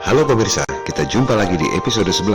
Halo pemirsa, kita jumpa lagi di episode 11.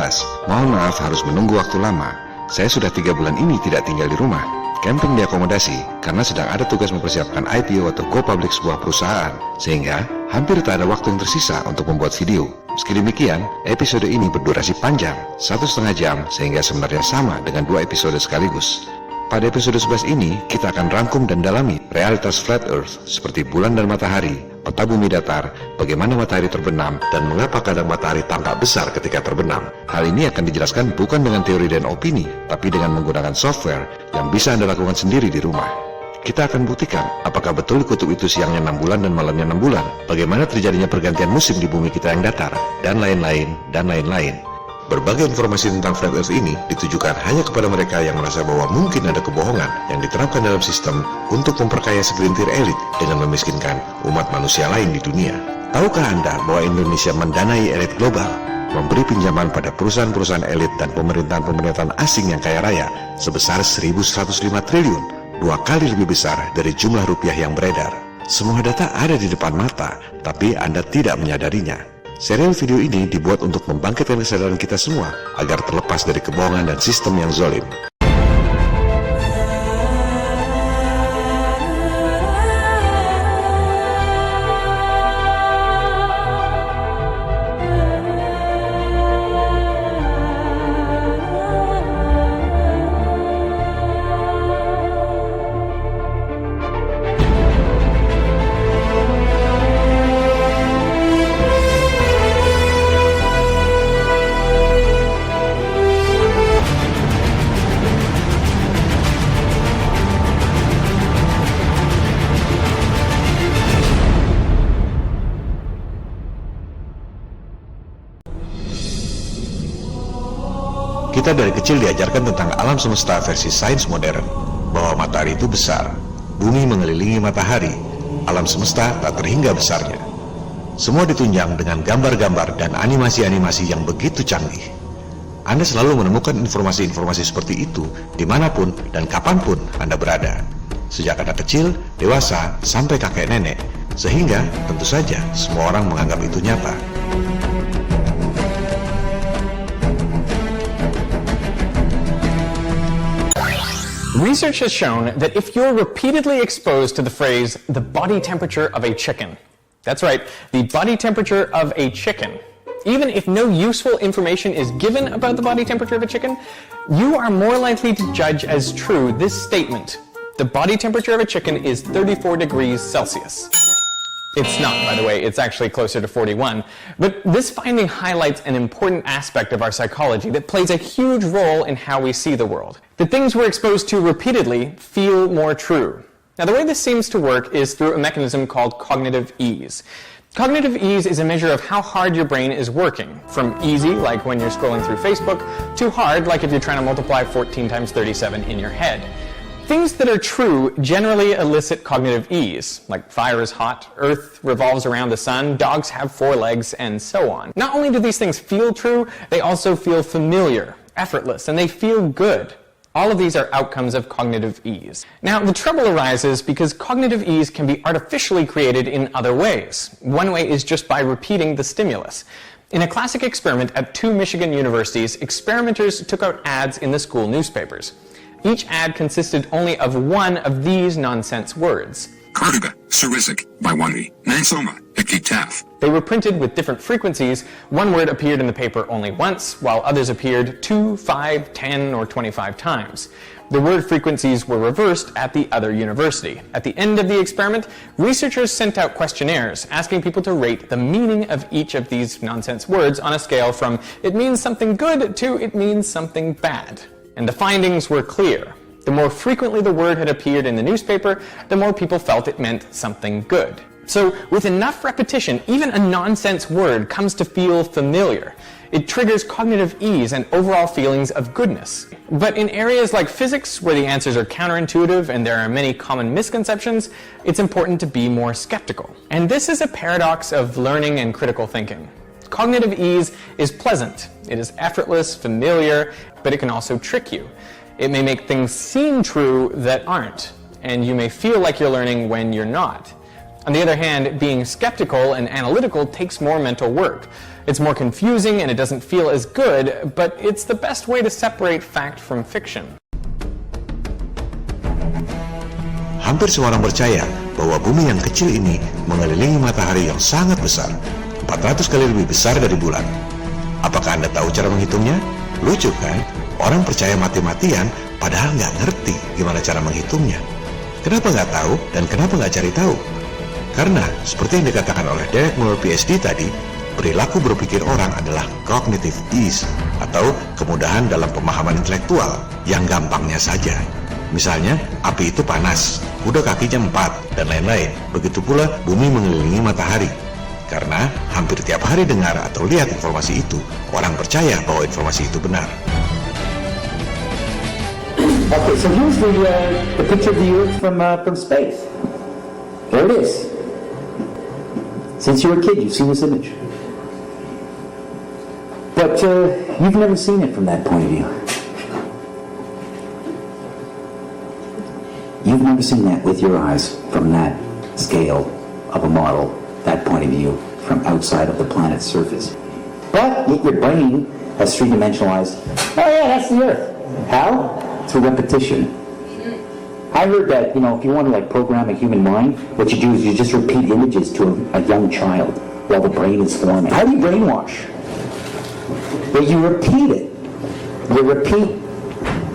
Mohon maaf harus menunggu waktu lama. Saya sudah 3 bulan ini tidak tinggal di rumah, camping di akomodasi, karena sedang ada tugas mempersiapkan IPO atau go public sebuah perusahaan. Sehingga hampir tak ada waktu yang tersisa untuk membuat video. Meski demikian, episode ini berdurasi panjang, 1,5 jam, sehingga sebenarnya sama dengan 2 episode sekaligus. Pada episode 11 ini, kita akan rangkum dan dalami realitas flat earth seperti bulan dan matahari, peta bumi datar, bagaimana matahari terbenam, dan mengapa kadang matahari tampak besar ketika terbenam. Hal ini akan dijelaskan bukan dengan teori dan opini, tapi dengan menggunakan software yang bisa Anda lakukan sendiri di rumah. Kita akan buktikan apakah betul kutub itu siangnya 6 bulan dan malamnya 6 bulan, bagaimana terjadinya pergantian musim di bumi kita yang datar, dan lain-lain, dan lain-lain. Berbagai informasi tentang flat earth ini ditujukan hanya kepada mereka yang merasa bahwa mungkin ada kebohongan yang diterapkan dalam sistem untuk memperkaya segelintir elit dengan memiskinkan umat manusia lain di dunia. Tahukah Anda bahwa Indonesia mendanai elit global, memberi pinjaman pada perusahaan-perusahaan elit dan pemerintahan-pemerintahan asing yang kaya raya sebesar 1.105 triliun, 2 kali lebih besar dari jumlah rupiah yang beredar. Semua data ada di depan mata, tapi Anda tidak menyadarinya. Serial video ini dibuat untuk membangkitkan kesadaran kita semua agar terlepas dari kebohongan dan sistem yang zalim. Kita dari kecil diajarkan tentang alam semesta versi sains modern, bahwa matahari itu besar, bumi mengelilingi matahari, alam semesta tak terhingga besarnya. Semua ditunjang dengan gambar-gambar dan animasi-animasi yang begitu canggih. Anda selalu menemukan informasi-informasi seperti itu dimanapun dan kapanpun Anda berada, sejak anak kecil, dewasa, sampai kakek nenek, sehingga tentu saja semua orang menganggap itu nyata. Research has shown that if you're repeatedly exposed to the phrase, the body temperature of a chicken, that's right, the body temperature of a chicken, even if no useful information is given about the body temperature of a chicken, you are more likely to judge as true this statement: the body temperature of a chicken is 34 degrees Celsius. It's not, by the way, it's actually closer to 41. But this finding highlights an important aspect of our psychology that plays a huge role in how we see the world. The things we're exposed to repeatedly feel more true. Now, the way this seems to work is through a mechanism called cognitive ease. Cognitive ease is a measure of how hard your brain is working, from easy, like when you're scrolling through Facebook, to hard, like if you're trying to multiply 14 times 37 in your head. Things that are true generally elicit cognitive ease, like fire is hot, Earth revolves around the sun, dogs have 4 legs, and so on. Not only do these things feel true, they also feel familiar, effortless, and they feel good. All of these are outcomes of cognitive ease. Now, the trouble arises because cognitive ease can be artificially created in other ways. One way is just by repeating the stimulus. In a classic experiment at 2 Michigan universities, experimenters took out ads in the school newspapers. Each ad consisted only of one of these nonsense words. Cardiga, Sarisic, Baiwani, Nansoma, Ikitaf. They were printed with different frequencies. One word appeared in the paper only once, while others appeared 2, 5, 10, or 25 times. The word frequencies were reversed at the other university. At the end of the experiment, researchers sent out questionnaires asking people to rate the meaning of each of these nonsense words on a scale from "it means something good" to "it means something bad." And the findings were clear. The more frequently the word had appeared in the newspaper, the more people felt it meant something good. So, with enough repetition, even a nonsense word comes to feel familiar. It triggers cognitive ease and overall feelings of goodness. But in areas like physics, where the answers are counterintuitive and there are many common misconceptions, it's important to be more skeptical. And this is a paradox of learning and critical thinking. Cognitive ease is pleasant. It is effortless, familiar, but it can also trick you. It may make things seem true that aren't, and you may feel like you're learning when you're not. On the other hand, being skeptical and analytical takes more mental work. It's more confusing and it doesn't feel as good, but it's the best way to separate fact from fiction. Hampir semua orang percaya bahwa bumi yang kecil ini mengelilingi matahari yang sangat besar, 400 kali lebih besar dari bulan. Apakah Anda tahu cara menghitungnya? Lucu kan? Orang percaya mati-matian padahal nggak ngerti gimana cara menghitungnya. Kenapa nggak tahu dan kenapa nggak cari tahu? Karena seperti yang dikatakan oleh Derek Muller PhD tadi, perilaku berpikir orang adalah cognitive ease atau kemudahan dalam pemahaman intelektual yang gampangnya saja. Misalnya, api itu panas, kuda kakinya 4, dan lain-lain. Begitu pula bumi mengelilingi matahari. Karena hampir tiap hari dengar atau lihat informasi itu, orang percaya bahwa informasi itu benar. Okay, so here's the picture of the Earth from space. There it is. Since you were a kid, you've seen this image. But you've never seen it from that point of view. You've never seen that with your eyes from that scale of a model, that point of view, from outside of the planet's surface. But yet your brain has three-dimensionalized, oh yeah, that's the Earth. How? Through repetition. I heard that, if you want to program a human mind, what you do is you just repeat images to a young child while the brain is forming. How do you brainwash? Well, you repeat it. You repeat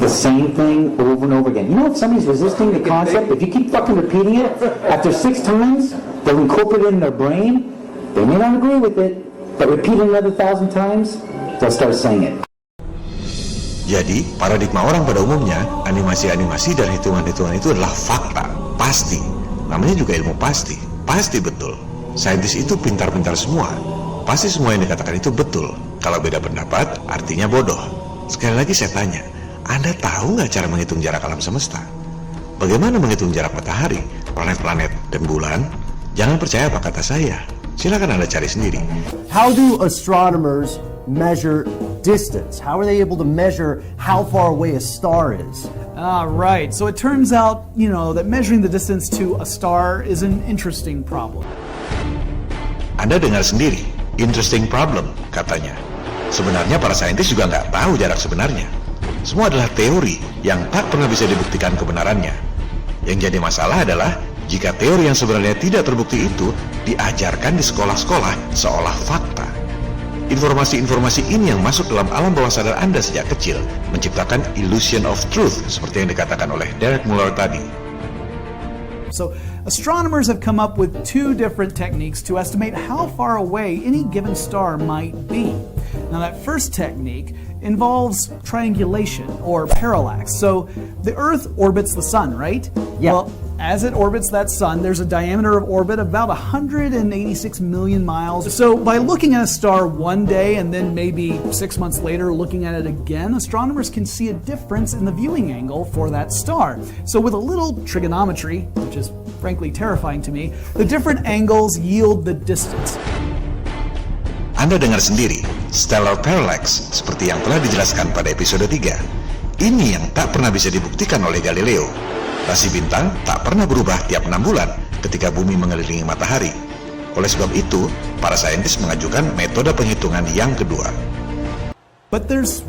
the same thing over and over again. If somebody's resisting the concept, if you keep fucking repeating it, after 6 times, they'll incorporate it in their brain. They may not agree with it, but repeat it another 1,000 times, they'll start saying it. Jadi, paradigma orang pada umumnya, animasi-animasi dan hitungan-hitungan itu adalah fakta, pasti. Namanya juga ilmu pasti, pasti betul. Saintis itu pintar-pintar semua. Pasti semua yang dikatakan itu betul. Kalau beda pendapat, artinya bodoh. Sekali lagi saya tanya, Anda tahu nggak cara menghitung jarak alam semesta? Bagaimana menghitung jarak matahari, planet-planet, dan bulan? Jangan percaya apa kata saya. Silakan Anda cari sendiri. How do astronomers measure distance? How are they able to measure how far away a star is? Right. So it turns out, that measuring the distance to a star is an interesting problem. Anda dengar sendiri, interesting problem, katanya. Sebenarnya para saintis juga nggak tahu jarak sebenarnya. Semua adalah teori yang tak pernah bisa dibuktikan kebenarannya. Yang jadi masalah adalah jika teori yang sebenarnya tidak terbukti itu diajarkan di sekolah-sekolah seolah fakta. Informasi-informasi ini yang masuk dalam alam bawah sadar Anda sejak kecil menciptakan illusion of truth seperti yang dikatakan oleh Derek Muller tadi. So, astronomers have come up with 2 different techniques to estimate how far away any given star might be. Now, that first technique involves triangulation or parallax. So, the Earth orbits the sun, right? Yeah. Well, as it orbits that sun, there's a diameter of orbit of about 186 million miles. So by looking at a star one day and then maybe 6 months later looking at it again, astronomers can see a difference in the viewing angle for that star. So with a little trigonometry, which is frankly terrifying to me, the different angles yield the distance. Anda dengar sendiri, stellar parallax seperti yang telah dijelaskan pada episode 3. Ini yang tak pernah bisa dibuktikan oleh Galileo. Rasi bintang tak pernah berubah tiap 6 bulan ketika bumi mengelilingi matahari. Oleh sebab itu, para saintis mengajukan metode penghitungan yang kedua. But there's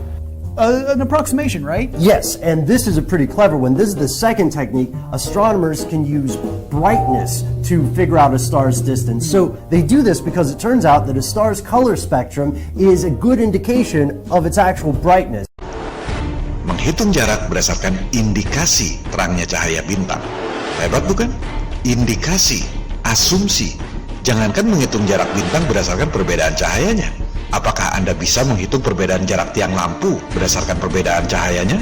an approximation, right? Yes, and this is a pretty clever one. This is the second technique. Astronomers can use brightness to figure out a star's distance. So they do this because it turns out that a star's color spectrum is a good indication of its actual brightness. Menghitung jarak berdasarkan indikasi terangnya cahaya bintang. Hebat bukan? Indikasi, asumsi. Jangankan menghitung jarak bintang berdasarkan perbedaan cahayanya. Apakah Anda bisa menghitung perbedaan jarak tiang lampu berdasarkan perbedaan cahayanya?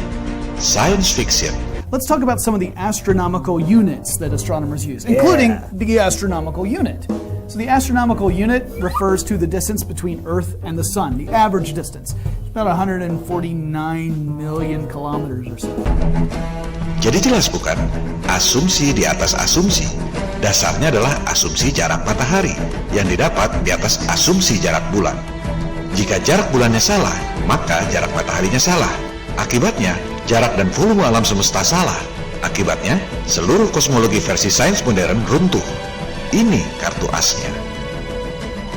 Science fiction. Let's talk about some of the astronomical units that astronomers use, including the astronomical unit. So the astronomical unit refers to the distance between Earth and the Sun, the average distance. It's about 149 million kilometers or so. Jadi jelas bukan? Asumsi di atas asumsi. Dasarnya adalah asumsi jarak matahari yang didapat di atas asumsi jarak bulan. Jika jarak bulannya salah, maka jarak mataharinya salah. Akibatnya, jarak dan volume alam semesta salah. Akibatnya, seluruh kosmologi versi sains modern runtuh. Ini kartu asnya.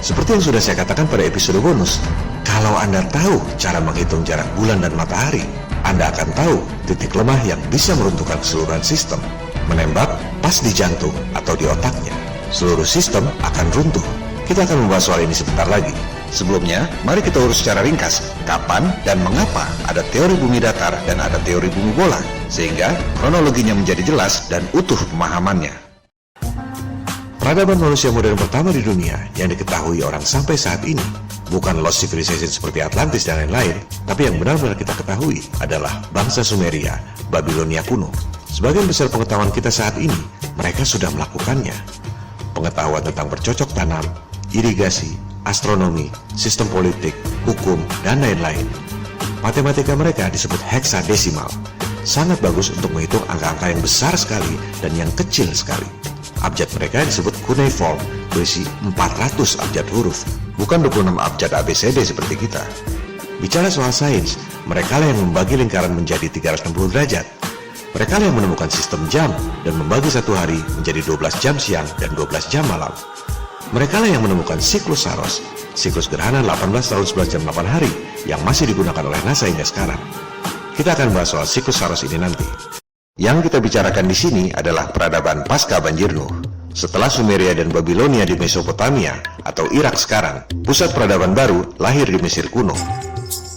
Seperti yang sudah saya katakan pada episode bonus, kalau Anda tahu cara menghitung jarak bulan dan matahari, Anda akan tahu titik lemah yang bisa meruntuhkan keseluruhan sistem. Menembak pas di jantung atau di otaknya, seluruh sistem akan runtuh. Kita akan membahas soal ini sebentar lagi. Sebelumnya, mari kita urus secara ringkas kapan dan mengapa ada teori bumi datar dan ada teori bumi bola, sehingga kronologinya menjadi jelas dan utuh pemahamannya. Peradaban manusia modern pertama di dunia yang diketahui orang sampai saat ini bukan lost civilization seperti Atlantis dan lain-lain, tapi yang benar-benar kita ketahui adalah bangsa Sumeria, Babilonia kuno. Sebagian besar pengetahuan kita saat ini, mereka sudah melakukannya. Pengetahuan tentang bercocok tanam, irigasi, astronomi, sistem politik, hukum, dan lain-lain. Matematika mereka disebut heksadesimal. Sangat bagus untuk menghitung angka-angka yang besar sekali dan yang kecil sekali. Abjad mereka disebut cuneiform, berisi 400 abjad huruf, bukan 26 abjad ABCD seperti kita. Bicara soal sains, mereka yang membagi lingkaran menjadi 360 derajat. Mereka yang menemukan sistem jam dan membagi satu hari menjadi 12 jam siang dan 12 jam malam. Mereka yang menemukan siklus Saros, siklus gerhana 18 tahun 11 jam 8 hari yang masih digunakan oleh NASA hingga sekarang. Kita akan bahas soal siklus Saros ini nanti. Yang kita bicarakan di sini adalah peradaban pasca banjir Nuh. Setelah Sumeria dan Babilonia di Mesopotamia atau Irak sekarang, pusat peradaban baru lahir di Mesir kuno.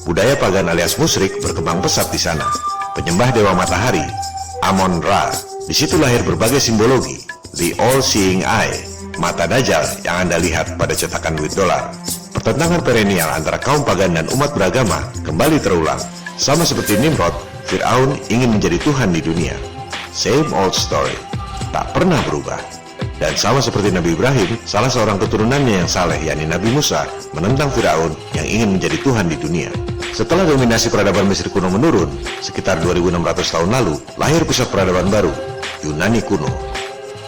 Budaya pagan alias musyrik berkembang pesat di sana. Penyembah dewa matahari, Amon-Ra. Di situ lahir berbagai simbologi, the all-seeing eye, mata Dajjal yang Anda lihat pada cetakan duit dolar. Pertentangan perennial antara kaum pagan dan umat beragama kembali terulang. Sama seperti Nimrod, Fir'aun ingin menjadi Tuhan di dunia. Same old story, tak pernah berubah. Dan sama seperti Nabi Ibrahim, salah seorang keturunannya yang saleh, yakni Nabi Musa, menentang Fir'aun yang ingin menjadi Tuhan di dunia. Setelah dominasi peradaban Mesir kuno menurun, sekitar 2600 tahun lalu, lahir pusat peradaban baru, Yunani kuno.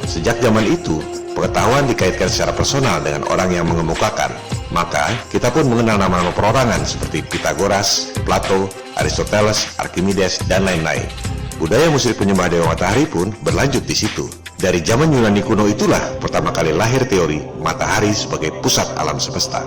Sejak zaman itu, pengetahuan dikaitkan secara personal dengan orang yang mengemukakan. Maka, kita pun mengenal nama-nama perorangan seperti Pythagoras, Plato, Aristoteles, Archimedes, dan lain-lain. Budaya musyrik penyembah dewa matahari pun berlanjut di situ. Dari zaman Yunani kuno itulah pertama kali lahir teori matahari sebagai pusat alam semesta.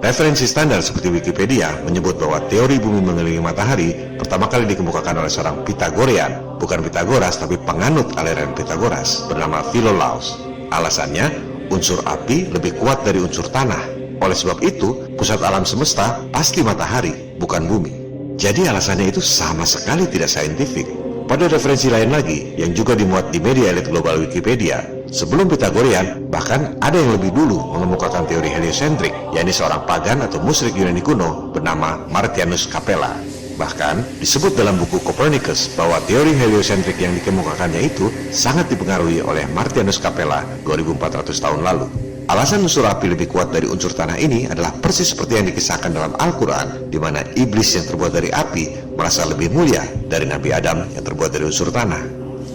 Referensi standar seperti Wikipedia menyebut bahwa teori bumi mengelilingi matahari pertama kali dikemukakan oleh seorang Pythagorean, bukan Pythagoras tapi penganut aliran Pythagoras, bernama Philolaus. Alasannya, unsur api lebih kuat dari unsur tanah. Oleh sebab itu, pusat alam semesta pasti matahari, bukan bumi. Jadi alasannya itu sama sekali tidak saintifik. Pada referensi lain lagi, yang juga dimuat di media elit global Wikipedia, sebelum Pythagorean, bahkan ada yang lebih dulu mengemukakan teori heliocentrik, yakni seorang pagan atau musyrik Yunani kuno bernama Martianus Capella. Bahkan disebut dalam buku Copernicus bahwa teori heliocentrik yang dikemukakannya itu sangat dipengaruhi oleh Martianus Capella 2400 tahun lalu. Alasan unsur api lebih kuat dari unsur tanah ini adalah persis seperti yang dikisahkan dalam Al-Quran, di mana iblis yang terbuat dari api merasa lebih mulia dari Nabi Adam yang terbuat dari unsur tanah.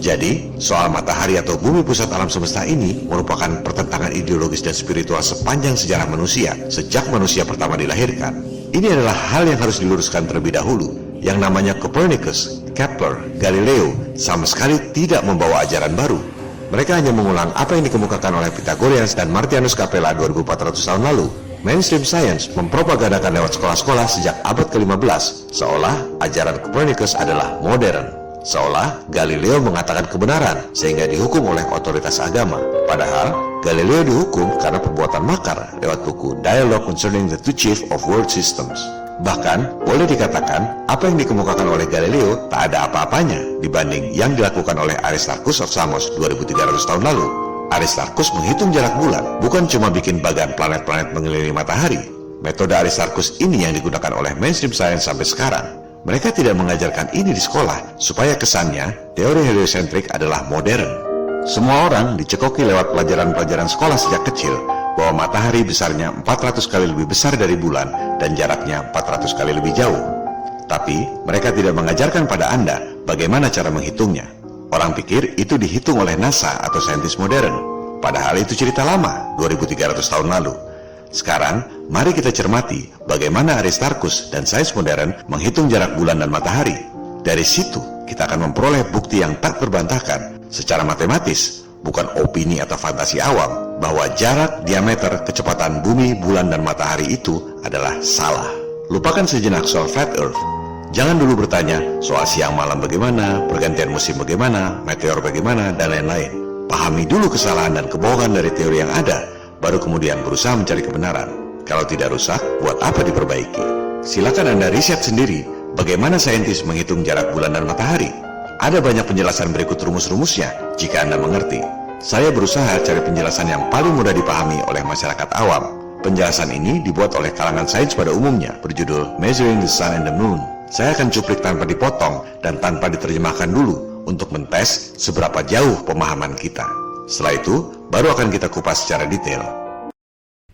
Jadi, soal matahari atau bumi pusat alam semesta ini merupakan pertentangan ideologis dan spiritual sepanjang sejarah manusia, sejak manusia pertama dilahirkan. Ini adalah hal yang harus diluruskan terlebih dahulu. Yang namanya Copernicus, Kepler, Galileo sama sekali tidak membawa ajaran baru. Mereka hanya mengulang apa yang dikemukakan oleh Pythagoreans dan Martianus Capella 2400 tahun lalu. Mainstream science mempropagandakan lewat sekolah-sekolah sejak abad ke-15, seolah ajaran Copernicus adalah modern. Seolah Galileo mengatakan kebenaran sehingga dihukum oleh otoritas agama. Padahal Galileo dihukum karena perbuatan makar lewat buku Dialogue Concerning the Two Chief of World Systems. Bahkan, boleh dikatakan apa yang dikemukakan oleh Galileo tak ada apa-apanya dibanding yang dilakukan oleh Aristarchus of Samos 2300 tahun lalu. Aristarchus menghitung jarak bulan, bukan cuma bikin bagan planet-planet mengelilingi matahari. Metode Aristarchus ini yang digunakan oleh mainstream science sampai sekarang. Mereka tidak mengajarkan ini di sekolah, supaya kesannya teori heliocentrik adalah modern. Semua orang dicekoki lewat pelajaran-pelajaran sekolah sejak kecil, bahwa matahari besarnya 400 kali lebih besar dari bulan dan jaraknya 400 kali lebih jauh. Tapi mereka tidak mengajarkan pada Anda bagaimana cara menghitungnya. Orang pikir itu dihitung oleh NASA atau saintis modern. Padahal itu cerita lama, 2300 tahun lalu. Sekarang, mari kita cermati bagaimana Aristarchus dan sains modern menghitung jarak bulan dan matahari. Dari situ, kita akan memperoleh bukti yang tak terbantahkan. Secara matematis, bukan opini atau fantasi awam, bahwa jarak, diameter, kecepatan bumi, bulan, dan matahari itu adalah salah. Lupakan sejenak soal flat earth. Jangan dulu bertanya soal siang malam bagaimana, pergantian musim bagaimana, meteor bagaimana, dan lain-lain. Pahami dulu kesalahan dan kebohongan dari teori yang ada, baru kemudian berusaha mencari kebenaran. Kalau tidak rusak, buat apa diperbaiki? Silakan Anda riset sendiri bagaimana saintis menghitung jarak bulan dan matahari. Ada banyak penjelasan berikut rumus-rumusnya jika Anda mengerti. Saya berusaha cari penjelasan yang paling mudah dipahami oleh masyarakat awam. Penjelasan ini dibuat oleh kalangan sains pada umumnya berjudul Measuring the Sun and the Moon. Saya akan cuplik tanpa dipotong dan tanpa diterjemahkan dulu untuk mentes seberapa jauh pemahaman kita. Setelah itu, baru akan kita kupas secara detail.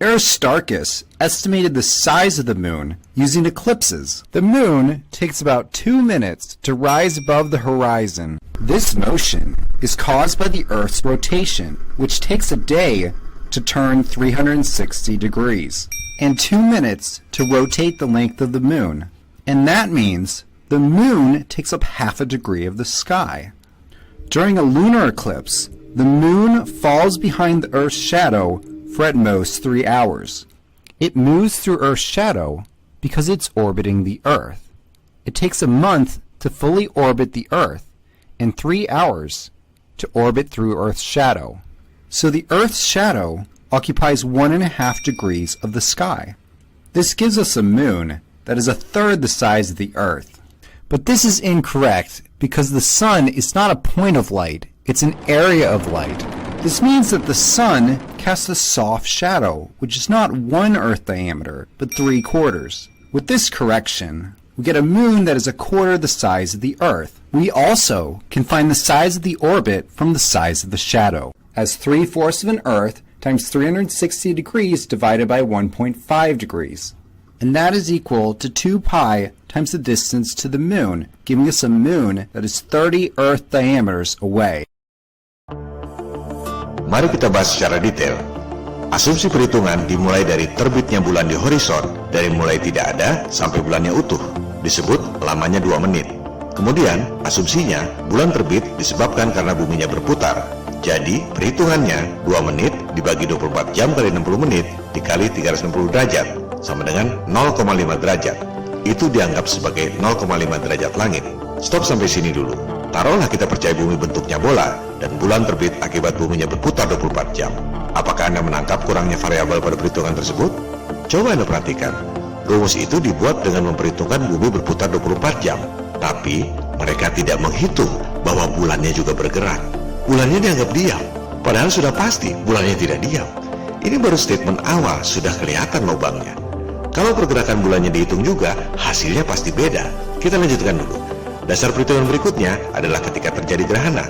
Aristarchus estimated the size of the moon using eclipses. The moon takes about 2 minutes to rise above the horizon. This motion is caused by the Earth's rotation, which takes a day to turn 360 degrees, and 2 minutes to rotate the length of the moon. And that means the moon takes up half a degree of the sky. During a lunar eclipse, the moon falls behind the Earth's shadow for at most 3 hours. It moves through Earth's shadow because it's orbiting the Earth. It takes a month to fully orbit the Earth and 3 hours to orbit through Earth's shadow. So the Earth's shadow occupies 1.5 degrees of the sky. This gives us a moon that is a third the size of the Earth. But this is incorrect because the sun is not a point of light, it's an area of light. This means that the sun casts a soft shadow, which is not 1 Earth diameter, but 3/4. With this correction, we get a moon that is 1/4 the size of the Earth. We also can find the size of the orbit from the size of the shadow, as 3/4 of an Earth times 360 degrees divided by 1.5 degrees. And that is equal to 2 pi times the distance to the moon, giving us a moon that is 30 Earth diameters away. Mari kita bahas secara detail. Asumsi perhitungan dimulai dari terbitnya bulan di horizon, dari mulai tidak ada sampai bulannya utuh. Disebut lamanya 2 menit. Kemudian, asumsinya bulan terbit disebabkan karena buminya berputar. Jadi, perhitungannya 2 menit dibagi 24 jam kali 60 menit dikali 360 derajat, sama dengan 0,5 derajat. Itu dianggap sebagai 0,5 derajat langit. Stop sampai sini dulu. Taruhlah kita percaya bumi bentuknya bola dan bulan terbit akibat buminya berputar 24 jam. Apakah Anda menangkap kurangnya variabel pada perhitungan tersebut? Coba Anda perhatikan. Rumus itu dibuat dengan memperhitungkan bumi berputar 24 jam. Tapi mereka tidak menghitung bahwa bulannya juga bergerak. Bulannya dianggap diam, padahal sudah pasti bulannya tidak diam. Ini baru statement awal, sudah kelihatan lubangnya. Kalau pergerakan bulannya dihitung juga, hasilnya pasti beda. Kita lanjutkan dulu. Dasar perhitungan berikutnya adalah ketika terjadi gerhana.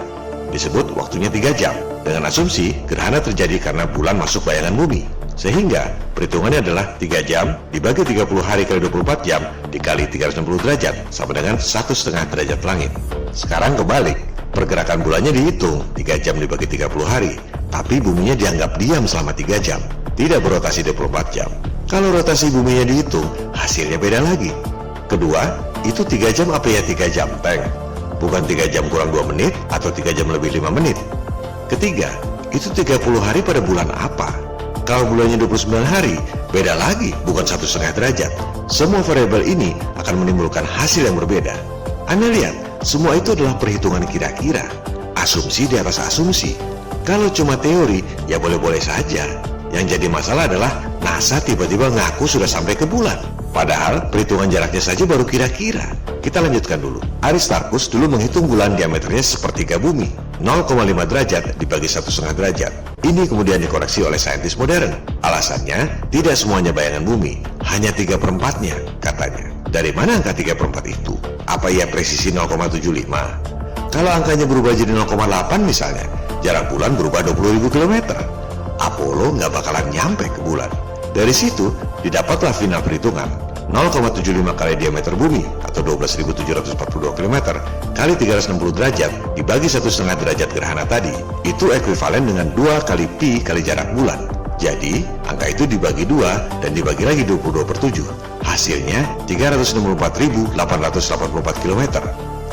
Disebut waktunya 3 jam. Dengan asumsi gerhana terjadi karena bulan masuk bayangan bumi. Sehingga perhitungannya adalah 3 jam dibagi 30 hari kali 24 jam dikali 360 derajat sama dengan 1,5 derajat langit. Sekarang kebalik. Pergerakan bulannya dihitung 3 jam dibagi 30 hari. Tapi buminya dianggap diam selama 3 jam. Tidak berotasi 24 jam. Kalau rotasi buminya dihitung, hasilnya beda lagi. Kedua, itu 3 jam apa ya 3 jam, Teng? Bukan 3 jam kurang 2 menit atau 3 jam lebih 5 menit. Ketiga, itu 30 hari pada bulan apa? Kalau bulannya 29 hari, beda lagi, bukan 1,5 derajat. Semua variabel ini akan menimbulkan hasil yang berbeda. Anda lihat, semua itu adalah perhitungan kira-kira. Asumsi di atas asumsi. Kalau cuma teori, ya boleh-boleh saja. Yang jadi masalah adalah NASA tiba-tiba ngaku sudah sampai ke bulan. Padahal perhitungan jaraknya saja baru kira-kira. Kita lanjutkan dulu. Aristarchus dulu menghitung bulan diameternya sepertiga bumi, 0,5 derajat dibagi 1,5 derajat. Ini kemudian dikoreksi oleh saintis modern. Alasannya, tidak semuanya bayangan bumi, hanya 3/4-nya katanya. Dari mana angka 3/4 itu? Apa ia presisi 0,75? Kalau angkanya berubah jadi 0,8 misalnya, jarak bulan berubah 20.000 km. Apollo nggak bakalan nyampe ke bulan. Dari situ, didapatlah final perhitungan 0,75 kali diameter bumi atau 12.742 km kali 360 derajat dibagi 1,5 derajat gerhana tadi. Itu ekuivalen dengan 2 kali pi kali jarak bulan. Jadi, angka itu dibagi 2 dan dibagi lagi 22/7. Hasilnya 364.884 km.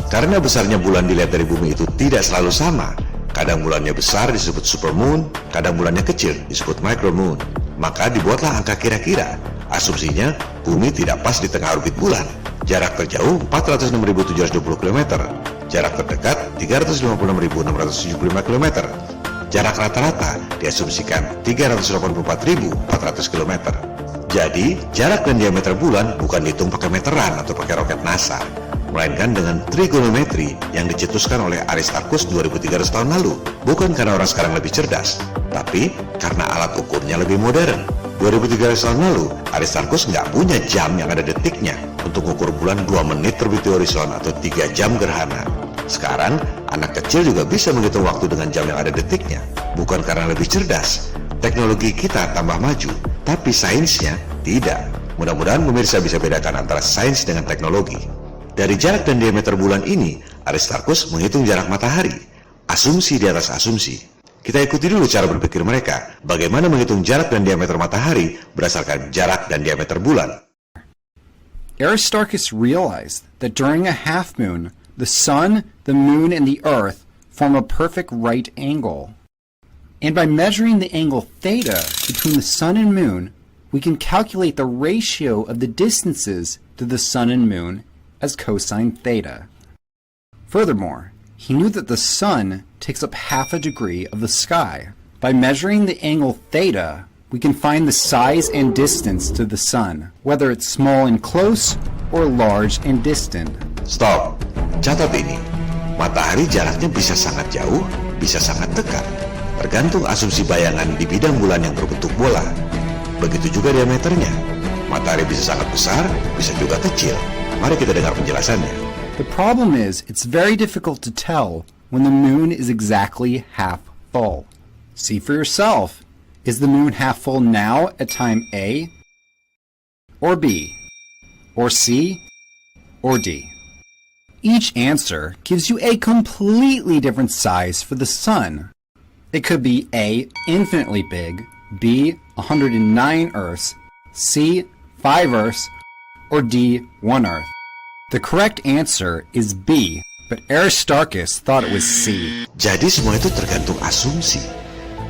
Karena besarnya bulan dilihat dari bumi itu tidak selalu sama, Kadang bulannya besar disebut supermoon, kadang bulannya kecil disebut micromoon. Maka dibuatlah angka kira-kira. Asumsinya, bumi tidak pas di tengah orbit bulan. Jarak terjauh 406.720 km. Jarak terdekat 356.675 km. Jarak rata-rata diasumsikan 384.400 km. Jadi, jarak dan diameter bulan bukan dihitung pakai meteran atau pakai roket NASA, melainkan dengan trigonometri yang dicetuskan oleh Aristarchus 2300 tahun lalu. Bukan karena orang sekarang lebih cerdas, tapi karena alat ukurnya lebih modern. 2300 tahun lalu, Aristarchus nggak punya jam yang ada detiknya untuk mengukur bulan 2 menit terbit di horizon atau 3 jam gerhana. Sekarang, anak kecil juga bisa menghitung waktu dengan jam yang ada detiknya. Bukan karena lebih cerdas, teknologi kita tambah maju, tapi sainsnya tidak. Mudah-mudahan pemirsa bisa bedakan antara sains dengan teknologi. Dari jarak dan diameter bulan ini, Aristarchus menghitung jarak matahari. Asumsi di atas asumsi. Kita ikuti dulu cara berpikir mereka, bagaimana menghitung jarak dan diameter matahari berdasarkan jarak dan diameter bulan. Aristarchus realized that during a half moon, the sun, the moon, and the earth form a perfect right angle. And by measuring the angle theta between the sun and moon, we can calculate the ratio of the distances to the sun and moon as cosine theta. Furthermore, he knew that the sun takes up half a degree of the sky. By measuring the angle theta, we can find the size and distance to the sun, whether it's small and close or large and distant. Stop. Catat ini. Matahari jaraknya bisa sangat jauh, bisa sangat dekat. Tergantung asumsi bayangan di bidang bulan yang berbentuk bola. Begitu juga diameternya. Matahari bisa sangat besar, bisa juga kecil. Mari kita dengar penjelasannya. The problem is, it's very difficult to tell when the moon is exactly half full. See for yourself. Is the moon half full now at time A, or B, or C, or D? Each answer gives you a completely different size for the sun. It could be A, infinitely big, B, 109 Earths, C, 5 Earths, or D, 1 Earth. The correct answer is B, but Aristarchus thought it was C. Jadi semua itu tergantung asumsi.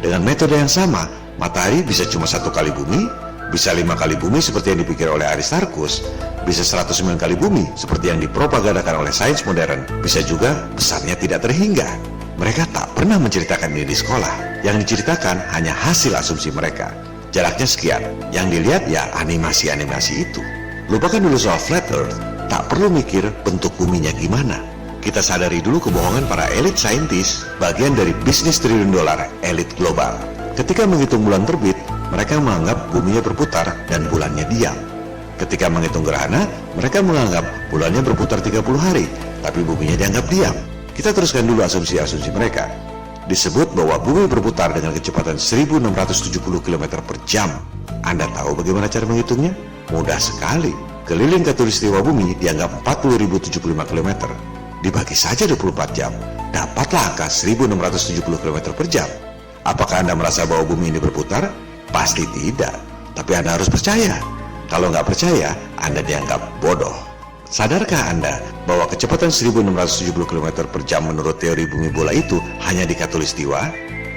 Dengan metode yang sama, matahari bisa cuma 1 kali bumi, bisa 5 kali bumi seperti yang dipikir oleh Aristarchus, bisa 109 kali bumi seperti yang dipropagandakan oleh sains modern, bisa juga besarnya tidak terhingga. Mereka tak pernah menceritakan ini di sekolah. Yang diceritakan hanya hasil asumsi mereka. Jaraknya sekian, yang dilihat ya animasi-animasi itu. Lupakan dulu soal flat earth, tak perlu mikir bentuk buminya gimana. Kita sadari dulu kebohongan para elit saintis, bagian dari bisnis triliun dolar elit global. Ketika menghitung bulan terbit, mereka menganggap buminya berputar dan bulannya diam. Ketika menghitung gerhana, mereka menganggap bulannya berputar 30 hari, tapi buminya dianggap diam. Kita teruskan dulu asumsi-asumsi mereka. Disebut bahwa bumi berputar dengan kecepatan 1670 km per jam. Anda tahu bagaimana cara menghitungnya? Mudah sekali. Keliling khatulistiwa bumi dianggap 40.075 km. Dibagi saja 24 jam, dapatlah angka 1670 km per jam. Apakah Anda merasa bahwa bumi ini berputar? Pasti tidak. Tapi Anda harus percaya. Kalau nggak percaya, Anda dianggap bodoh. Sadarkah Anda bahwa kecepatan 1670 km per jam menurut teori bumi bola itu hanya di khatulistiwa?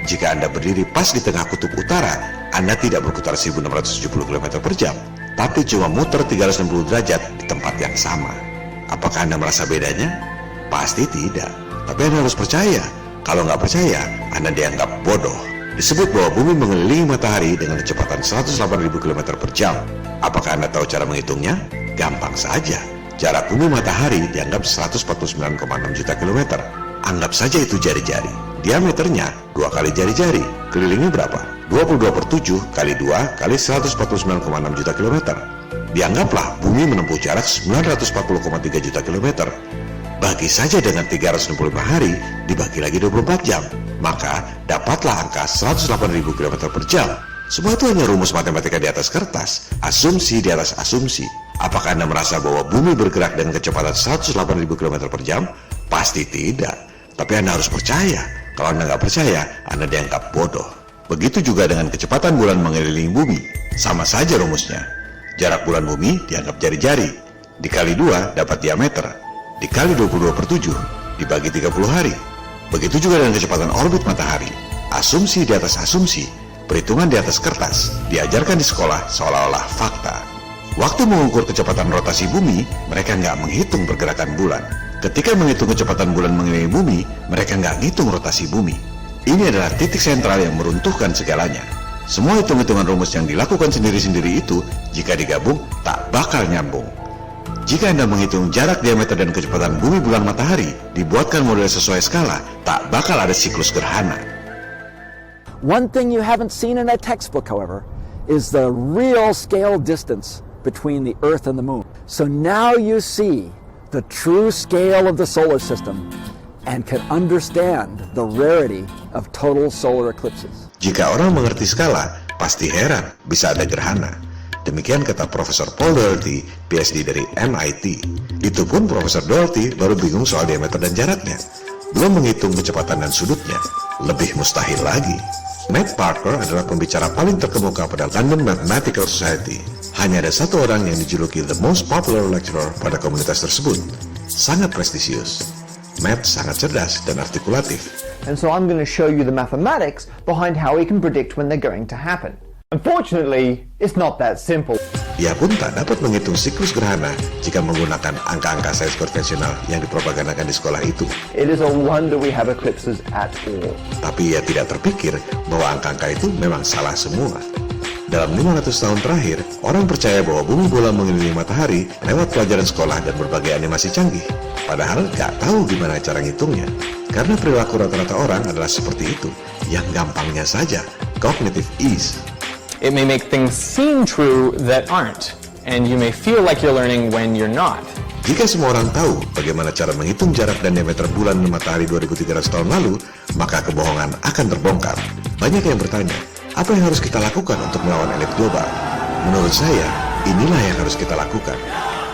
Jika Anda berdiri pas di tengah kutub utara, Anda tidak berputar 1670 km per jam, tapi cuma muter 360 derajat di tempat yang sama. Apakah Anda merasa bedanya? Pasti tidak. Tapi Anda harus percaya. Kalau nggak percaya, Anda dianggap bodoh. Disebut bahwa bumi mengelilingi matahari dengan kecepatan 108.000 km per jam. Apakah Anda tahu cara menghitungnya? Gampang saja. Jarak bumi matahari dianggap 149,6 juta kilometer. Anggap saja itu jari-jari. Diameternya 2 kali jari-jari. Kelilingnya berapa? 22/7 kali 2 kali 149,6 juta kilometer. Dianggaplah bumi menempuh jarak 940,3 juta kilometer. Bagi saja dengan 365 hari dibagi lagi 24 jam. Maka dapatlah angka 108.000 km per jam. Semua itu hanya rumus matematika di atas kertas, asumsi di atas asumsi. Apakah Anda merasa bahwa bumi bergerak dengan kecepatan 108.000 km per jam? Pasti tidak. Tapi Anda harus percaya. Kalau Anda nggak percaya, Anda dianggap bodoh. Begitu juga dengan kecepatan bulan mengelilingi bumi. Sama saja rumusnya. Jarak bulan bumi dianggap jari-jari. Dikali 2 dapat diameter. Dikali 22/7 dibagi 30 hari. Begitu juga dengan kecepatan orbit matahari. Asumsi di atas asumsi, perhitungan di atas kertas, diajarkan di sekolah seolah-olah fakta. Waktu mengukur kecepatan rotasi bumi, mereka nggak menghitung pergerakan bulan. Ketika menghitung kecepatan bulan mengelilingi bumi, mereka nggak ngitung rotasi bumi. Ini adalah titik sentral yang meruntuhkan segalanya. Semua hitung-hitungan rumus yang dilakukan sendiri-sendiri itu, jika digabung, tak bakal nyambung. Jika Anda menghitung jarak, diameter, dan kecepatan bumi, bulan, matahari, dibuatkan model sesuai skala, tak bakal ada siklus gerhana. One thing you haven't seen in that textbook, however, is the real scale distance between the Earth and the Moon. So now you see the true scale of the solar system and can understand the rarity of total solar eclipses. Jika orang mengerti skala, pasti heran bisa ada gerhana. Demikian kata Profesor Paul Doherty, PhD dari MIT. Itu pun Profesor Doherty baru bingung soal diameter dan jaraknya. Belum menghitung kecepatan dan sudutnya. Lebih mustahil lagi. Matt Parker adalah pembicara paling terkemuka pada London Mathematical Society. Hanya ada satu orang yang dijuluki the most popular lecturer pada komunitas tersebut. Sangat prestisius. Matt sangat cerdas dan artikulatif. And so I'm going to show you the mathematics behind how we can predict when they're going to happen. Unfortunately, it's not that simple. Ia pun tak dapat menghitung siklus gerhana jika menggunakan angka-angka sains konvensional yang dipropagandakan di sekolah itu. It is a wonder we have eclipses at all. Tapi ia tidak terpikir bahwa angka-angka itu memang salah semua. Dalam 500 tahun terakhir, orang percaya bahwa bumi bulan mengelilingi matahari lewat pelajaran sekolah dan berbagai animasi canggih. Padahal gak tahu gimana cara ngitungnya. Karena perilaku rata-rata orang adalah seperti itu. Yang gampangnya saja, cognitive ease. It may make things seem true that aren't, and you may feel like you're learning when you're not. Jika semua orang tahu bagaimana cara menghitung jarak dan diameter bulan dan matahari 2300 tahun lalu, maka kebohongan akan terbongkar. Banyak yang bertanya, apa yang harus kita lakukan untuk melawan elit global? Menurut saya, inilah yang harus kita lakukan.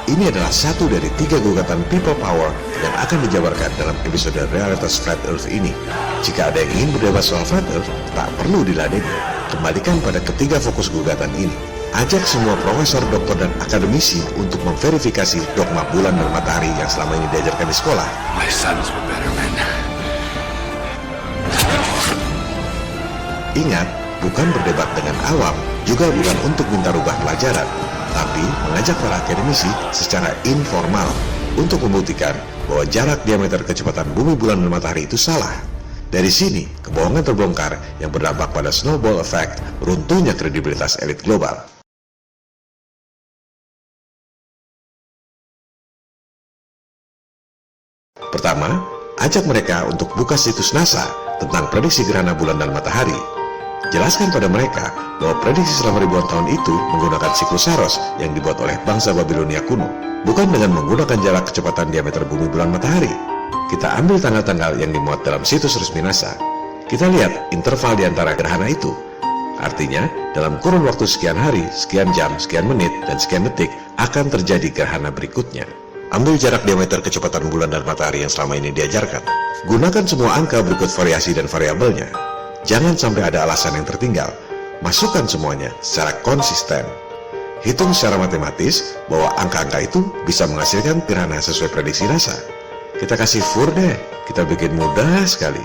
Ini adalah satu dari 3 gugatan people power yang akan dijabarkan dalam episode Realitas Flat Earth ini. Jika ada yang ingin berdebat soal Flat Earth, tak perlu diladeni. Kembalikan pada ketiga fokus gugatan ini. Ajak semua profesor, doktor, dan akademisi untuk memverifikasi dogma bulan dan matahari yang selama ini diajarkan di sekolah. My sons were better men. Ingat, bukan berdebat dengan awam, juga bukan untuk minta rubah pelajaran, tapi mengajak para akademisi secara informal untuk membuktikan bahwa jarak, diameter, kecepatan bumi, bulan, dan matahari itu salah. Dari sini, kebohongan terbongkar yang berdampak pada snowball effect, runtuhnya kredibilitas elit global. Pertama, ajak mereka untuk buka situs NASA tentang prediksi gerhana bulan dan matahari. Jelaskan pada mereka bahwa prediksi selama ribuan tahun itu menggunakan siklus Saros yang dibuat oleh bangsa Babilonia kuno, bukan dengan menggunakan jarak, kecepatan, diameter bumi, bulan, matahari. Kita ambil tanggal-tanggal yang dimuat dalam situs resmi NASA. Kita lihat interval di antara gerhana itu. Artinya, dalam kurun waktu sekian hari, sekian jam, sekian menit, dan sekian detik akan terjadi gerhana berikutnya. Ambil jarak, diameter, kecepatan bulan dan matahari yang selama ini diajarkan. Gunakan semua angka berikut variasi dan variabelnya. Jangan sampai ada alasan yang tertinggal. Masukkan semuanya secara konsisten. Hitung secara matematis bahwa angka-angka itu bisa menghasilkan gerhana sesuai prediksi NASA. Kita kasih fur deh, kita bikin mudah sekali.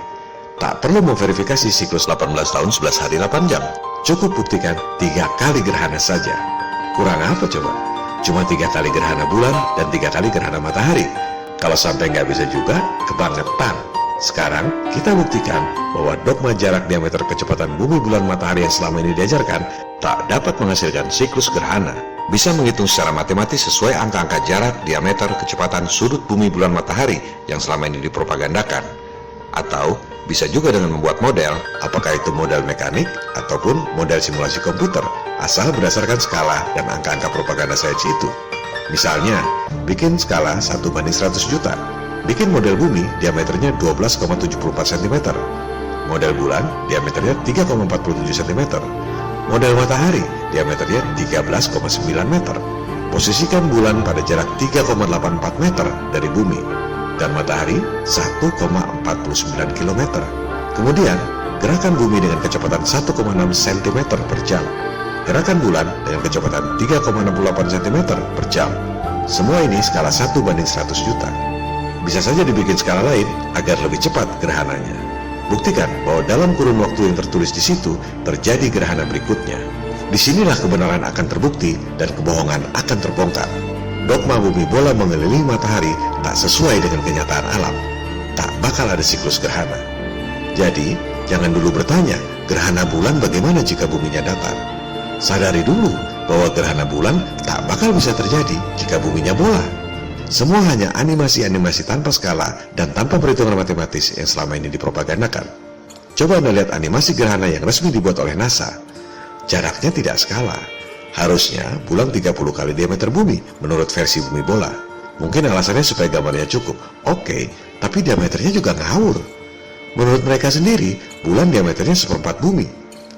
Tak perlu memverifikasi siklus 18 tahun 11 hari 8 jam. Cukup buktikan 3 kali gerhana saja. Kurang apa coba? Cuma 3 kali gerhana bulan dan 3 kali gerhana matahari. Kalau sampai nggak bisa juga, kebangetan. Sekarang, kita buktikan bahwa dogma jarak, diameter, kecepatan bumi, bulan, matahari yang selama ini diajarkan tak dapat menghasilkan siklus gerhana. Bisa menghitung secara matematis sesuai angka-angka jarak, diameter, kecepatan, sudut bumi, bulan, matahari yang selama ini dipropagandakan. Atau bisa juga dengan membuat model, apakah itu model mekanik ataupun model simulasi komputer, asal berdasarkan skala dan angka-angka propaganda sains itu. Misalnya, bikin skala 1:100 juta. Bikin model bumi, diameternya 12,74 cm. Model bulan, diameternya 3,47 cm. Model matahari, diameternya 13,9 meter. Posisikan bulan pada jarak 3,84 meter dari bumi, dan matahari 1,49 km. Kemudian, gerakan bumi dengan kecepatan 1,6 cm per jam. Gerakan bulan dengan kecepatan 3,68 cm per jam. Semua ini skala 1:100 juta. bisa saja dibikin skala lain agar lebih cepat gerhananya. Buktikan bahwa dalam kurun waktu yang tertulis di situ terjadi gerhana berikutnya. Disinilah kebenaran akan terbukti dan kebohongan akan terbongkar. Dogma bumi bola mengelilingi matahari tak sesuai dengan kenyataan alam. Tak bakal ada siklus gerhana. Jadi, jangan dulu bertanya, gerhana bulan bagaimana jika buminya datar? Sadari dulu bahwa gerhana bulan tak bakal bisa terjadi jika buminya bola. Semua hanya animasi-animasi tanpa skala dan tanpa perhitungan matematis yang selama ini dipropagandakan. Coba Anda lihat animasi gerhana yang resmi dibuat oleh NASA. Jaraknya tidak skala. Harusnya bulan 30 kali diameter bumi menurut versi bumi bola. Mungkin alasannya supaya gambarnya cukup. Oke, tapi diameternya juga ngawur. Menurut mereka sendiri, bulan diameternya seperempat bumi.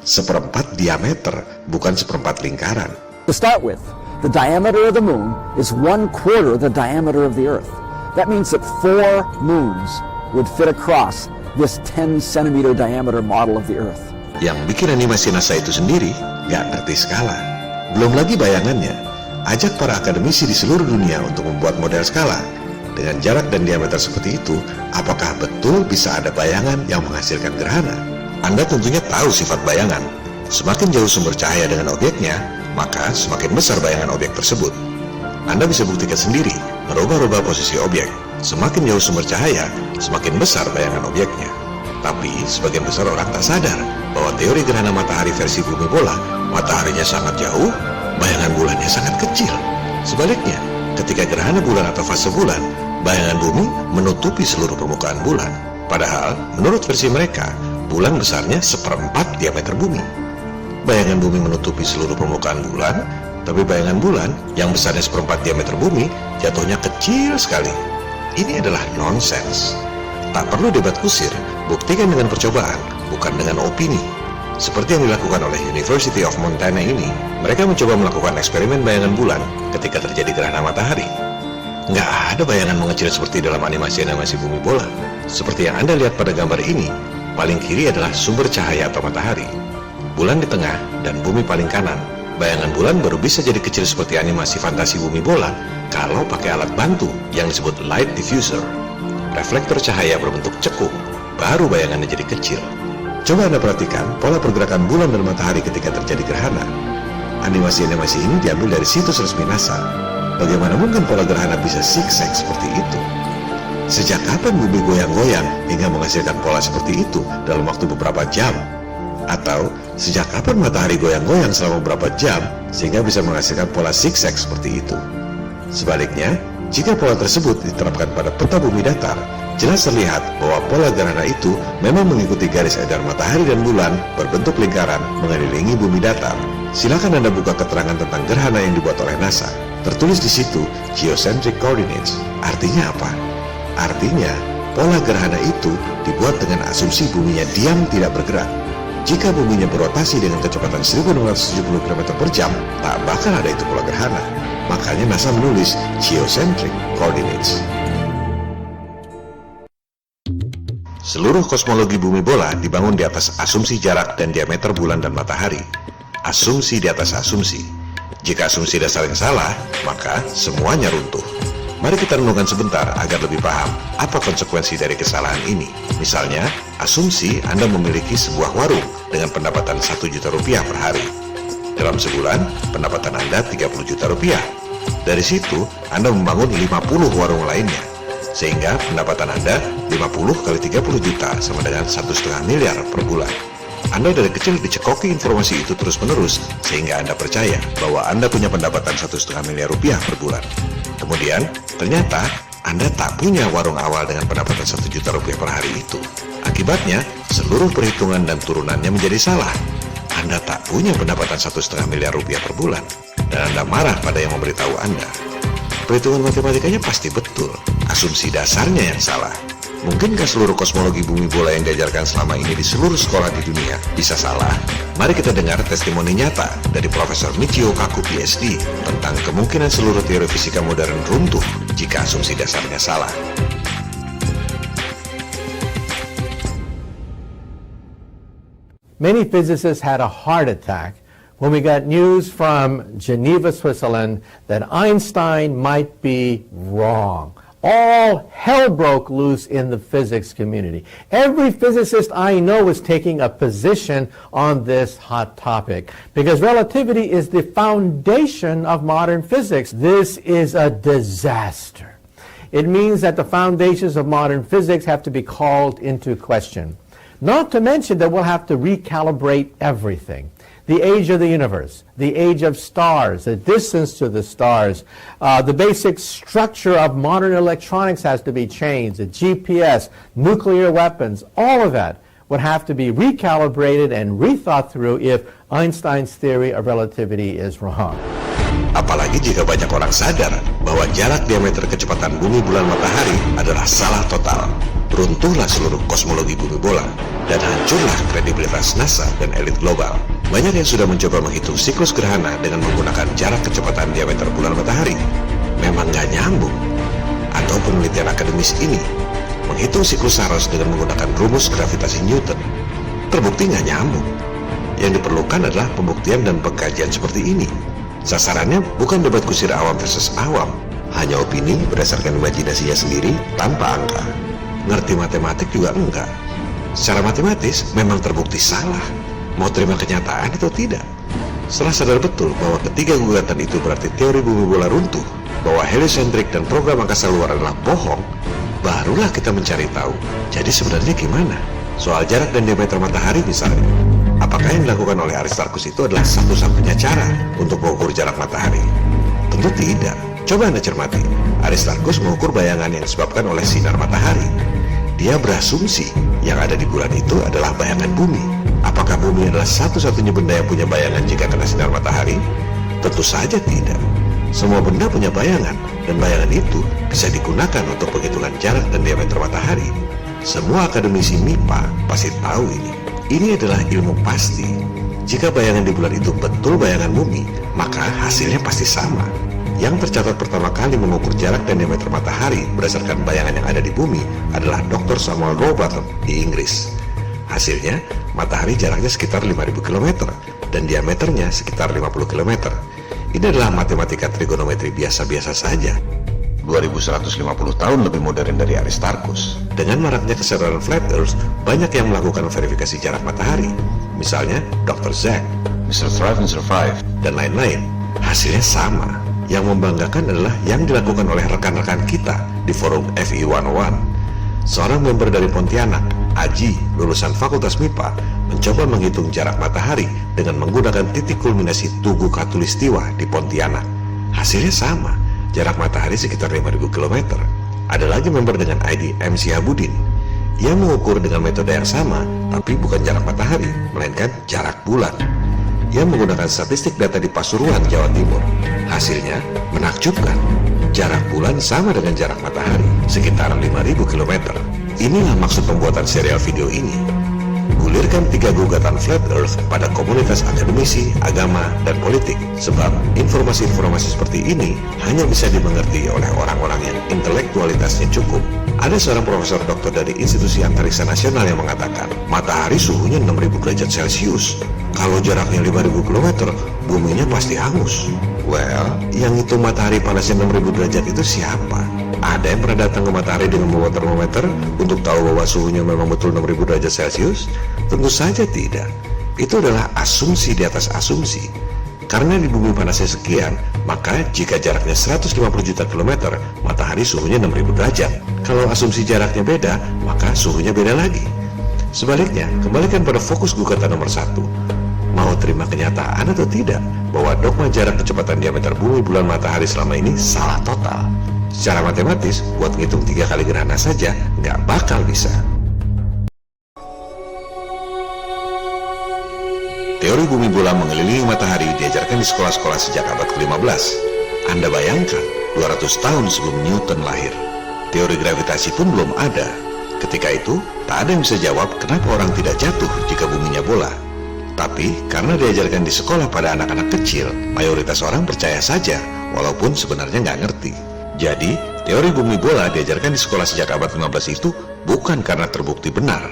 Seperempat diameter, bukan seperempat lingkaran. To start with, the diameter of the moon is 1/4 the diameter of the Earth. That means that 4 moons would fit across this 10 centimeter diameter model of the Earth. Yang bikin animasi NASA itu sendiri gak ngerti skala. Belum lagi bayangannya, ajak para akademisi di seluruh dunia untuk membuat model skala. Dengan jarak dan diameter seperti itu, apakah betul bisa ada bayangan yang menghasilkan gerhana? Anda tentunya tahu sifat bayangan. Semakin jauh sumber cahaya dengan objeknya, maka semakin besar bayangan objek tersebut. Anda bisa buktikan sendiri, merubah-rubah posisi objek. Semakin jauh sumber cahaya, semakin besar bayangan objeknya. Tapi sebagian besar orang tak sadar bahwa teori gerhana matahari versi bumi bola, mataharinya sangat jauh, bayangan bulannya sangat kecil. Sebaliknya, ketika gerhana bulan atau fase bulan, bayangan bumi menutupi seluruh permukaan bulan. Padahal, menurut versi mereka, bulan besarnya seperempat diameter bumi. Bayangan bumi menutupi seluruh permukaan bulan, tapi bayangan bulan yang besarnya seperempat diameter bumi jatuhnya kecil sekali. Ini adalah nonsens. Tak perlu debat kusir, buktikan dengan percobaan, bukan dengan opini. Seperti yang dilakukan oleh University of Montana ini, mereka mencoba melakukan eksperimen bayangan bulan ketika terjadi gerhana matahari. Nggak ada bayangan mengecil seperti dalam animasi-animasi bumi bola. Seperti yang Anda lihat pada gambar ini, paling kiri adalah sumber cahaya atau matahari. Bulan di tengah dan bumi paling kanan. Bayangan bulan baru bisa jadi kecil seperti animasi fantasi bumi bola kalau pakai alat bantu yang disebut light diffuser. Reflektor cahaya berbentuk cekung, baru bayangannya jadi kecil. Coba Anda perhatikan pola pergerakan bulan dan matahari ketika terjadi gerhana. Animasi-animasi ini diambil dari situs resmi NASA. Bagaimana mungkin pola gerhana bisa zigzag seperti itu? Sejak kapan bumi goyang-goyang hingga menghasilkan pola seperti itu dalam waktu beberapa jam? Atau sejak kapan matahari goyang-goyang selama beberapa jam sehingga bisa menghasilkan pola zigzag seperti itu? Sebaliknya, jika pola tersebut diterapkan pada peta bumi datar, jelas terlihat bahwa pola gerhana itu memang mengikuti garis edar matahari dan bulan berbentuk lingkaran mengelilingi bumi datar. Silakan Anda buka keterangan tentang gerhana yang dibuat oleh NASA. Tertulis di situ geocentric coordinates. Artinya apa? Artinya, pola gerhana itu dibuat dengan asumsi buminya diam tidak bergerak. Jika buminya berotasi dengan kecepatan 1670 km per jam, tak bakal ada itu pola gerhana. Makanya NASA menulis geocentric coordinates. Seluruh kosmologi bumi bola dibangun di atas asumsi jarak dan diameter bulan dan matahari. Asumsi di atas asumsi. Jika asumsi dasar yang salah, maka semuanya runtuh. Mari kita renungkan sebentar agar lebih paham apa konsekuensi dari kesalahan ini. Misalnya, asumsi Anda memiliki sebuah warung dengan pendapatan 1 juta rupiah per hari. Dalam sebulan, pendapatan Anda 30 juta rupiah. Dari situ, Anda membangun 50 warung lainnya. Sehingga pendapatan Anda 50 kali 30 juta sama dengan 1,5 miliar per bulan. Anda dari kecil dicekoki informasi itu terus-menerus sehingga Anda percaya bahwa Anda punya pendapatan 1,5 miliar rupiah per bulan. Kemudian, ternyata Anda tak punya warung awal dengan pendapatan 1 juta rupiah per hari itu. Akibatnya, seluruh perhitungan dan turunannya menjadi salah. Anda tak punya pendapatan 1,5 miliar rupiah per bulan. Dan Anda marah pada yang memberitahu Anda. Perhitungan matematikanya pasti betul. Asumsi dasarnya yang salah. Mungkinkah seluruh kosmologi bumi bola yang diajarkan selama ini di seluruh sekolah di dunia bisa salah? Mari kita dengar testimoni nyata dari Profesor Michio Kaku PhD tentang kemungkinan seluruh teori fisika modern runtuh jika asumsi dasarnya salah. Many physicists had a heart attack when we got news from Geneva, Switzerland that Einstein might be wrong. all hell broke loose in the physics community. Every physicist I know is taking a position on this hot topic because relativity is the foundation of modern physics. This is a disaster. It means that the foundations of modern physics have to be called into question. Not to mention that we'll have to recalibrate everything. The age of the universe, the age of stars, the distance to the stars, the basic structure of modern electronics has to be changed, the GPS, nuclear weapons, all of that would have to be recalibrated and rethought through if Einstein's theory of relativity is wrong. Apalagi jika banyak orang sadar bahwa jarak diameter kecepatan bumi, bulan, matahari adalah salah total. Runtuhlah seluruh kosmologi bumi bola dan hancurlah kredibilitas NASA dan elit global. Banyak yang sudah mencoba menghitung siklus gerhana dengan menggunakan jarak kecepatan diameter bulan matahari. Memang gak nyambung. Atau penelitian akademis ini menghitung siklus Saros dengan menggunakan rumus gravitasi Newton. Terbukti gak nyambung. Yang diperlukan adalah pembuktian dan pengkajian seperti ini. Sasarannya bukan debat kusir awam versus awam, hanya opini berdasarkan imajinasinya sendiri tanpa angka. Ngerti matematik juga enggak. Secara matematis memang terbukti salah. Mau terima kenyataan atau tidak? Setelah sadar betul bahwa ketiga gugatan itu berarti teori bumi bola runtuh, bahwa heliosentrik dan program angkasa luar adalah bohong, barulah kita mencari tahu. Jadi sebenarnya gimana? Soal jarak dan diameter matahari misalnya. Apakah yang dilakukan oleh Aristarchus itu adalah satu-satunya cara untuk mengukur jarak matahari? Tentu tidak. Coba Anda cermati. Aristarchus mengukur bayangan yang disebabkan oleh sinar matahari. Dia berasumsi yang ada di bulan itu adalah bayangan bumi. Apakah bumi adalah satu-satunya benda yang punya bayangan jika kena sinar matahari? Tentu saja tidak. Semua benda punya bayangan, dan bayangan itu bisa digunakan untuk penghitungan jarak dan diameter matahari. Semua akademisi MIPA pasti tahu ini. Ini adalah ilmu pasti. Jika bayangan di bulan itu betul bayangan bumi, maka hasilnya pasti sama. Yang tercatat pertama kali mengukur jarak dan diameter matahari berdasarkan bayangan yang ada di bumi adalah Dr. Samuel Rowbotham di Inggris. Hasilnya, matahari jaraknya sekitar 5.000 km dan diameternya sekitar 50 km. Ini adalah matematika trigonometri biasa-biasa saja. 2150 tahun lebih modern dari Aristarchus. Dengan maraknya kesadaran Flat Earth, banyak yang melakukan verifikasi jarak matahari. Misalnya Dr. Zach, Mr. Thrive and Survive, dan lain-lain. Hasilnya sama. Yang membanggakan adalah yang dilakukan oleh rekan-rekan kita di forum FI 101. Seorang member dari Pontianak, Aji, lulusan Fakultas MIPA, mencoba menghitung jarak matahari dengan menggunakan titik kulminasi Tugu Katulistiwa di Pontianak. Hasilnya sama. Jarak matahari sekitar 5.000 km. Ada lagi member dengan ID MC Habudin. Ia mengukur dengan metode yang sama, tapi bukan jarak matahari, melainkan jarak bulan. Ia menggunakan statistik data di Pasuruan, Jawa Timur. Hasilnya menakjubkan. Jarak bulan sama dengan jarak matahari, sekitar 5.000 km. Inilah maksud pembuatan serial video ini. Gulirkan 3 gugatan Flat Earth pada komunitas akademisi, agama, dan politik. Sebab informasi-informasi seperti ini hanya bisa dimengerti oleh orang-orang yang intelektualitasnya cukup. Ada seorang profesor doktor dari Institusi Antariksa Nasional yang mengatakan, matahari suhunya 6.000 derajat Celcius. Kalau jaraknya 5.000 km, buminya pasti hangus. Well, yang hitung matahari panasnya 6.000 derajat itu siapa? Ada yang pernah datang ke matahari dengan membawa termometer untuk tahu bahwa suhunya memang betul 6.000 derajat Celcius? Tentu saja tidak. Itu adalah asumsi di atas asumsi. Karena di bumi panasnya sekian, maka jika jaraknya 150 juta kilometer, matahari suhunya 6.000 derajat. Kalau asumsi jaraknya beda, maka suhunya beda lagi. Sebaliknya, kembalikan pada fokus gugatan nomor 1. Mau terima kenyataan atau tidak bahwa dogma jarak kecepatan diameter bumi, bulan, matahari selama ini salah total. Secara matematis, buat ngitung 3 kali gerhana saja nggak bakal bisa. Teori bumi bola mengelilingi matahari diajarkan di sekolah-sekolah sejak abad ke-15. Anda bayangkan, 200 tahun sebelum Newton lahir. Teori gravitasi pun belum ada. Ketika itu, tak ada yang bisa jawab kenapa orang tidak jatuh jika buminya bola. Tapi, karena diajarkan di sekolah pada anak-anak kecil, mayoritas orang percaya saja, walaupun sebenarnya nggak ngerti. Jadi, teori bumi bola diajarkan di sekolah sejak abad 15 itu bukan karena terbukti benar.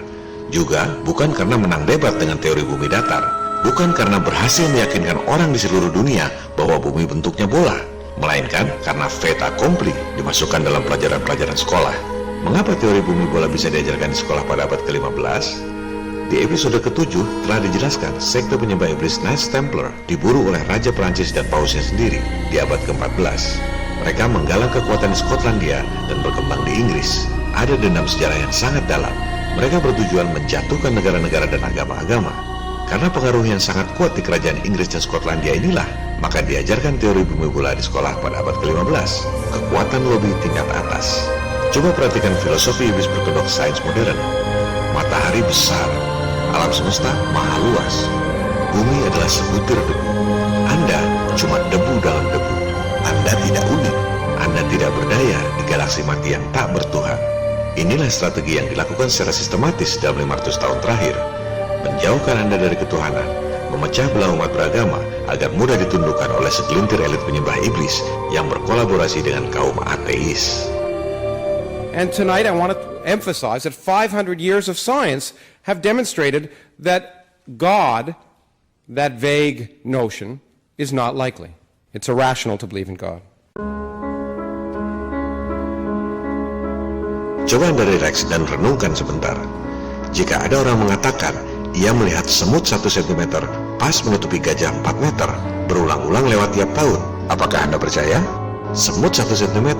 Juga bukan karena menang debat dengan teori bumi datar. Bukan karena berhasil meyakinkan orang di seluruh dunia bahwa bumi bentuknya bola. melainkan karena fait accompli dimasukkan dalam pelajaran-pelajaran sekolah. Mengapa teori bumi bola bisa diajarkan di sekolah pada abad ke-15? Di episode ke-7 telah dijelaskan sekte penyembah iblis Knights Templar diburu oleh Raja Perancis dan Pausnya sendiri di abad ke-14. Mereka menggalang kekuatan di Skotlandia dan berkembang di Inggris. Ada dendam sejarah yang sangat dalam. Mereka bertujuan menjatuhkan negara-negara dan agama-agama. Karena pengaruh yang sangat kuat di kerajaan Inggris dan Skotlandia inilah, maka diajarkan teori bumi bola di sekolah pada abad ke-15. Kekuatan lobi tingkat atas. Coba perhatikan filosofi iblis berkedok sains modern. Matahari besar, alam semesta maha luas. Bumi adalah sebutir debu. Anda cuma debu dalam debu. Anda tidak unik. Anda tidak berdaya di galaksi mati yang tak bertuhan. Inilah strategi yang dilakukan secara sistematis dalam 500 tahun terakhir. Menjauhkan Anda dari ketuhanan, memecah belah umat beragama agar mudah ditundukkan oleh segelintir elit penyembah iblis yang berkolaborasi dengan kaum ateis. And tonight I want to emphasize that 500 years of science have demonstrated that God, that vague notion, is not likely. It's irrational to believe in God. Coba Anda rileks dan renungkan sebentar. Jika ada orang mengatakan ia melihat semut 1 cm pas menutupi gajah 4 meter berulang-ulang lewat tiap tahun, apakah Anda percaya? Semut 1 cm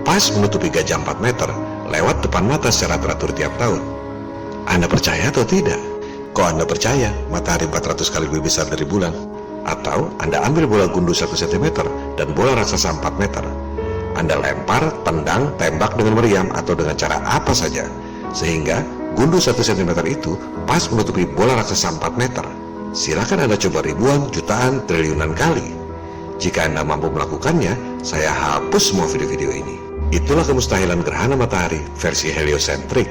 pas menutupi gajah 4 meter lewat depan mata secara teratur tiap tahun. Anda percaya atau tidak? Kok Anda percaya matahari 400 kali lebih besar dari bulan? Atau Anda ambil bola gundu 1 cm dan bola raksasa 4 meter. Anda lempar, tendang, tembak dengan meriam atau dengan cara apa saja, sehingga gundu 1 cm itu pas menutupi bola raksasa 4 meter. Silakan Anda coba ribuan, jutaan, triliunan kali. Jika Anda mampu melakukannya, saya hapus semua video-video ini. Itulah kemustahilan gerhana matahari versi heliosentrik.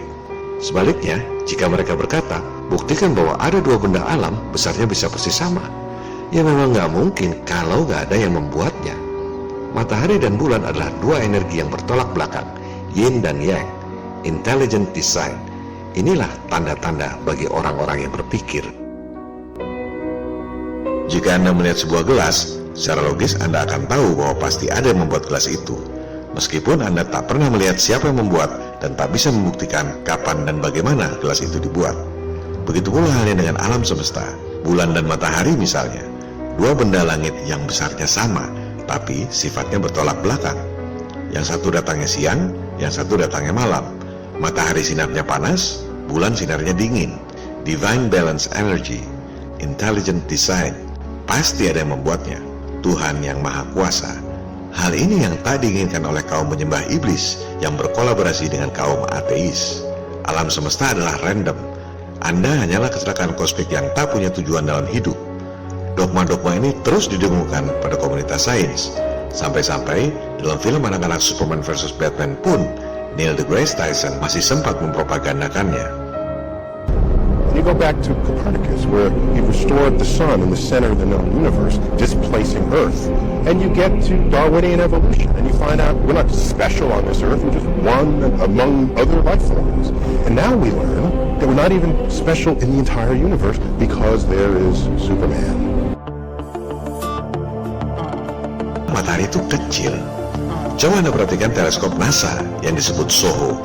Sebaliknya, jika mereka berkata, buktikan bahwa ada dua benda alam, besarnya bisa persis sama. Ya memang nggak mungkin kalau nggak ada yang membuatnya. Matahari dan bulan adalah dua energi yang bertolak belakang, yin dan yang. Intelligent design. Inilah tanda-tanda bagi orang-orang yang berpikir. Jika Anda melihat sebuah gelas, secara logis Anda akan tahu bahwa pasti ada yang membuat gelas itu. Meskipun Anda tak pernah melihat siapa yang membuat dan tak bisa membuktikan kapan dan bagaimana gelas itu dibuat. Begitu pula halnya dengan alam semesta, bulan dan matahari misalnya. Dua benda langit yang besarnya sama, tapi sifatnya bertolak belakang. Yang satu datangnya siang, yang satu datangnya malam. Matahari sinarnya panas, bulan sinarnya dingin. Divine balance energy, intelligent design. Pasti ada yang membuatnya, Tuhan yang Maha Kuasa. Hal ini yang tak diinginkan oleh kaum penyembah iblis yang berkolaborasi dengan kaum ateis. Alam semesta adalah random. Anda hanyalah kecelakaan kosmik yang tak punya tujuan dalam hidup. Dogma-dogma ini terus didengungkan pada komunitas sains. Sampai-sampai dalam film anak-anak Superman vs Batman pun, Neil deGrasse Tyson masih sempat mempropagandakannya. You go back to Copernicus, where he restored the sun in the center of the known universe, displacing Earth. And you get to Darwinian evolution, and you find out we're not special on this Earth, we're just one among other life forms. And now we learn that we're not even special in the entire universe because there is Superman. Matahari itu kecil. Coba Anda perhatikan teleskop NASA yang disebut SOHO.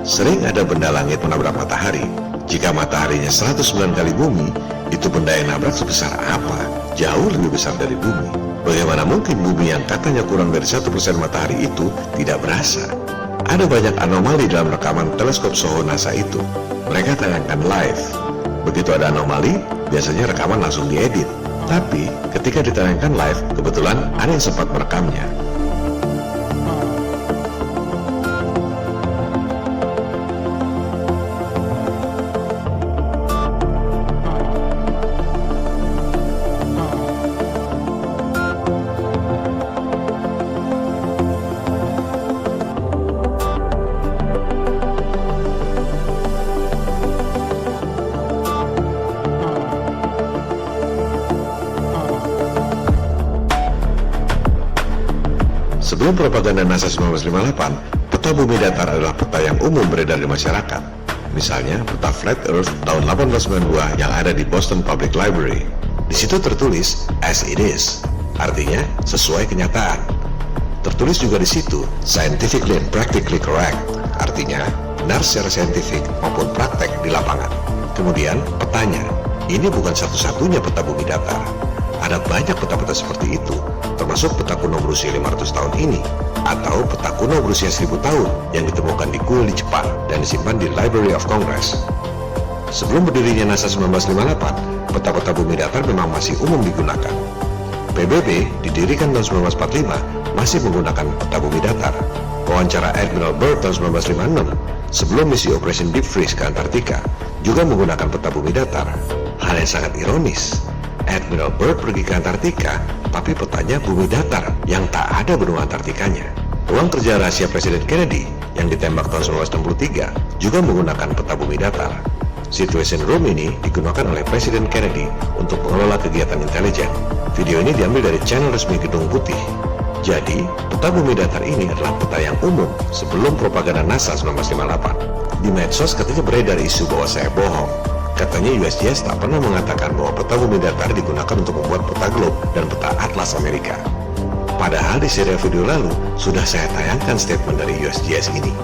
Sering ada benda langit menabrak matahari. Jika mataharinya 109 kali bumi, itu benda yang nabrak sebesar apa? Jauh lebih besar dari bumi. Bagaimana mungkin bumi yang katanya kurang dari 1% matahari itu tidak berasa? Ada banyak anomali dalam rekaman teleskop SOHO NASA itu. Mereka tayangkan live. Begitu ada anomali, biasanya rekaman langsung diedit. Tapi ketika ditayangkan live, kebetulan ada yang sempat merekamnya. Sebelum propaganda NASA 1958, peta bumi datar adalah peta yang umum beredar di masyarakat. Misalnya, peta Flat Earth tahun 1892 yang ada di Boston Public Library. Di situ tertulis, as it is, artinya sesuai kenyataan. Tertulis juga di situ, scientifically and practically correct, artinya benar secara saintifik maupun praktek di lapangan. Kemudian petanya, ini bukan satu-satunya peta bumi datar. Ada banyak peta-peta seperti itu, termasuk peta kuno berusia 500 tahun ini, atau peta kuno berusia 1000 tahun yang ditemukan di kuil di Jepang dan disimpan di Library of Congress. Sebelum berdirinya NASA 1958, peta-peta bumi datar memang masih umum digunakan. PBB didirikan tahun 1945 masih menggunakan peta bumi datar. Wawancara Admiral Byrd tahun 1956 sebelum misi Operation Deep Freeze ke Antartika juga menggunakan peta bumi datar. Hal yang sangat ironis, Admiral Byrd pergi ke Antartika tapi petanya bumi datar yang tak ada benua Antartikanya. Ruang kerja rahasia Presiden Kennedy yang ditembak tahun 1963 juga menggunakan peta bumi datar. Situation Room ini digunakan oleh Presiden Kennedy untuk mengelola kegiatan intelijen. Video ini diambil dari channel resmi Gedung Putih. Jadi, peta bumi datar ini adalah peta yang umum sebelum propaganda NASA 1958. Di medsos katanya beredar isu bahwa saya bohong. Katanya USGS tak pernah mengatakan bahwa peta bumi datar digunakan untuk membuat peta globe dan peta atlas Amerika. Padahal di serial video lalu sudah saya tayangkan statement dari USGS ini.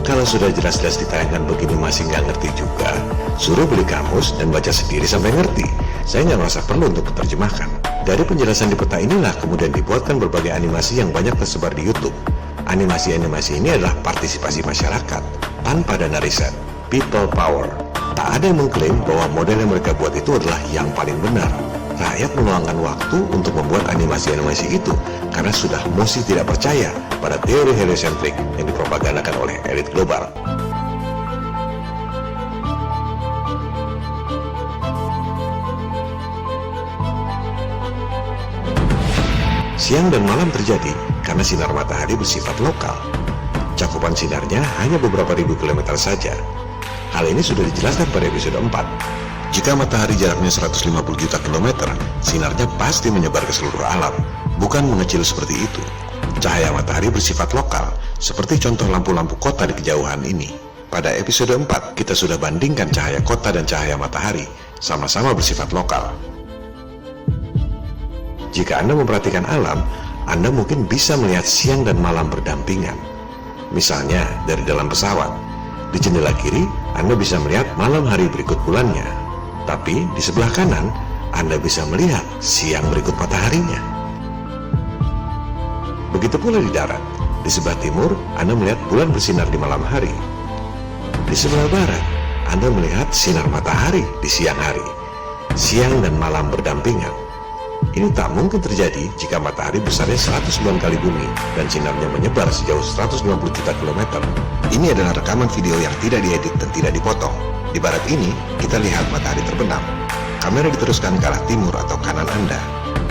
Kalau sudah jelas-jelas ditayangkan begini masih nggak ngerti juga, suruh beli kamus dan baca sendiri sampai ngerti. Saya nggak merasa perlu untuk menerjemahkan. Dari penjelasan di peta inilah kemudian dibuatkan berbagai animasi yang banyak tersebar di YouTube. Animasi-animasi ini adalah partisipasi masyarakat tanpa dana riset, people power. Tak ada yang mengklaim bahwa model yang mereka buat itu adalah yang paling benar. Rakyat meluangkan waktu untuk membuat animasi-animasi itu karena sudah mesti tidak percaya pada teori heliosentrik yang dipropagandakan oleh elit global. Siang dan malam terjadi karena sinar matahari bersifat lokal. Cakupan sinarnya hanya beberapa ribu kilometer saja. Hal ini sudah dijelaskan pada episode 4. Jika matahari jaraknya 150 juta kilometer, sinarnya pasti menyebar ke seluruh alam, bukan mengecil seperti itu. Cahaya matahari bersifat lokal, seperti contoh lampu-lampu kota di kejauhan ini. Pada episode 4, kita sudah bandingkan cahaya kota dan cahaya matahari, sama-sama bersifat lokal. Jika Anda memperhatikan alam, Anda mungkin bisa melihat siang dan malam berdampingan. Misalnya, dari dalam pesawat. Di jendela kiri, Anda bisa melihat malam hari berikut bulannya. Tapi di sebelah kanan, Anda bisa melihat siang berikut mataharinya. Begitu pula di darat. Di sebelah timur, Anda melihat bulan bersinar di malam hari. Di sebelah barat, Anda melihat sinar matahari di siang hari. Siang dan malam berdampingan. Ini tak mungkin terjadi jika matahari besarnya 109 kali bumi dan sinarnya menyebar sejauh 150 juta kilometer. Ini adalah rekaman video yang tidak diedit dan tidak dipotong. Di barat ini, kita lihat matahari terbenam. Kamera diteruskan ke arah timur atau kanan Anda.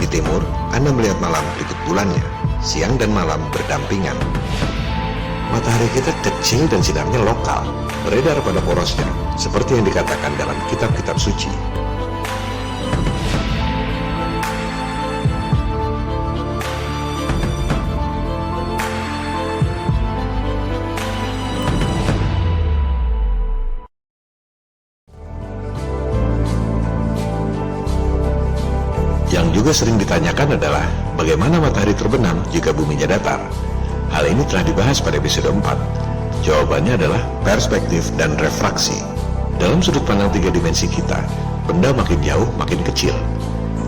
Di timur, Anda melihat malam berikut bulannya. Siang dan malam berdampingan. Matahari kita kecil dan sinarnya lokal, beredar pada porosnya, seperti yang dikatakan dalam kitab-kitab suci. Yang juga sering ditanyakan adalah bagaimana matahari terbenam jika buminya datar. Hal ini telah dibahas pada episode 4. Jawabannya adalah perspektif dan refraksi. Dalam sudut pandang 3 dimensi kita, benda makin jauh makin kecil.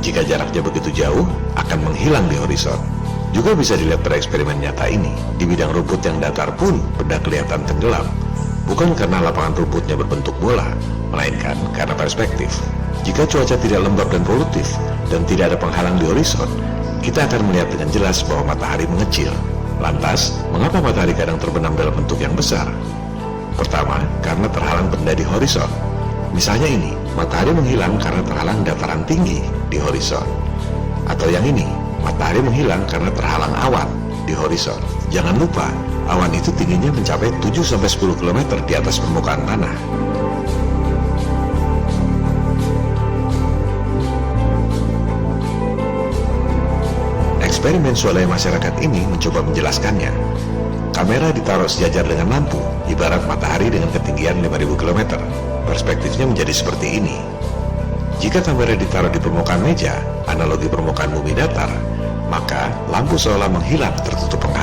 Jika jaraknya begitu jauh, akan menghilang di horizon. Juga bisa dilihat pada eksperimen nyata ini. Di bidang rumput yang datar pun benda kelihatan tenggelam. Bukan karena lapangan rumputnya berbentuk bola, melainkan karena perspektif. Jika cuaca tidak lembab dan polutif, dan tidak ada penghalang di horizon, kita akan melihat dengan jelas bahwa matahari mengecil. Lantas, mengapa matahari kadang terbenam dalam bentuk yang besar? Pertama, karena terhalang benda di horizon. Misalnya ini, matahari menghilang karena terhalang dataran tinggi di horizon. Atau yang ini, matahari menghilang karena terhalang awan di horizon. Jangan lupa, awan itu tingginya mencapai 7-10 km di atas permukaan tanah. Eksperimen swadaya masyarakat ini mencoba menjelaskannya. Kamera ditaruh sejajar dengan lampu, ibarat matahari dengan ketinggian 5.000 km. Perspektifnya menjadi seperti ini. Jika kamera ditaruh di permukaan meja, analogi permukaan bumi datar, maka lampu seolah menghilang tertutup penghalang.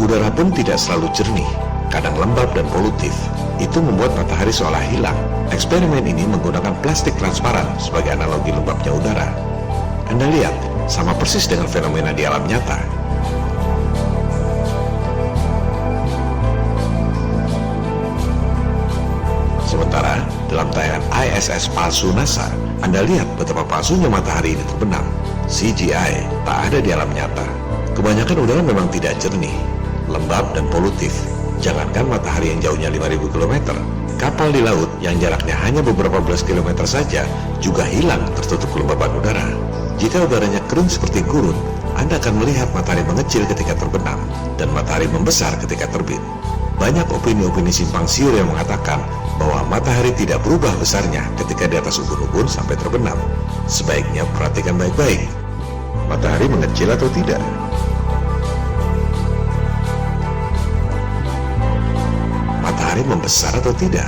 Udara pun tidak selalu jernih, kadang lembab dan polutif. Itu membuat matahari seolah hilang. Eksperimen ini menggunakan plastik transparan sebagai analogi lembabnya udara. Anda lihat, sama persis dengan fenomena di alam nyata. Sementara, dalam tayangan ISS palsu NASA, Anda lihat betapa palsunya matahari ini terbenam. CGI tak ada di alam nyata. Kebanyakan udara memang tidak jernih, lembab dan polutif. Jangankan matahari yang jauhnya 5.000 km, kapal di laut yang jaraknya hanya beberapa belas kilometer saja juga hilang tertutup kelembaban udara. Jika udaranya kering seperti gurun, Anda akan melihat matahari mengecil ketika terbenam dan matahari membesar ketika terbit. Banyak opini-opini simpang siur yang mengatakan bahwa matahari tidak berubah besarnya ketika di atas ubun-ubun sampai terbenam. Sebaiknya perhatikan baik-baik. Matahari mengecil atau tidak? Matahari membesar atau tidak?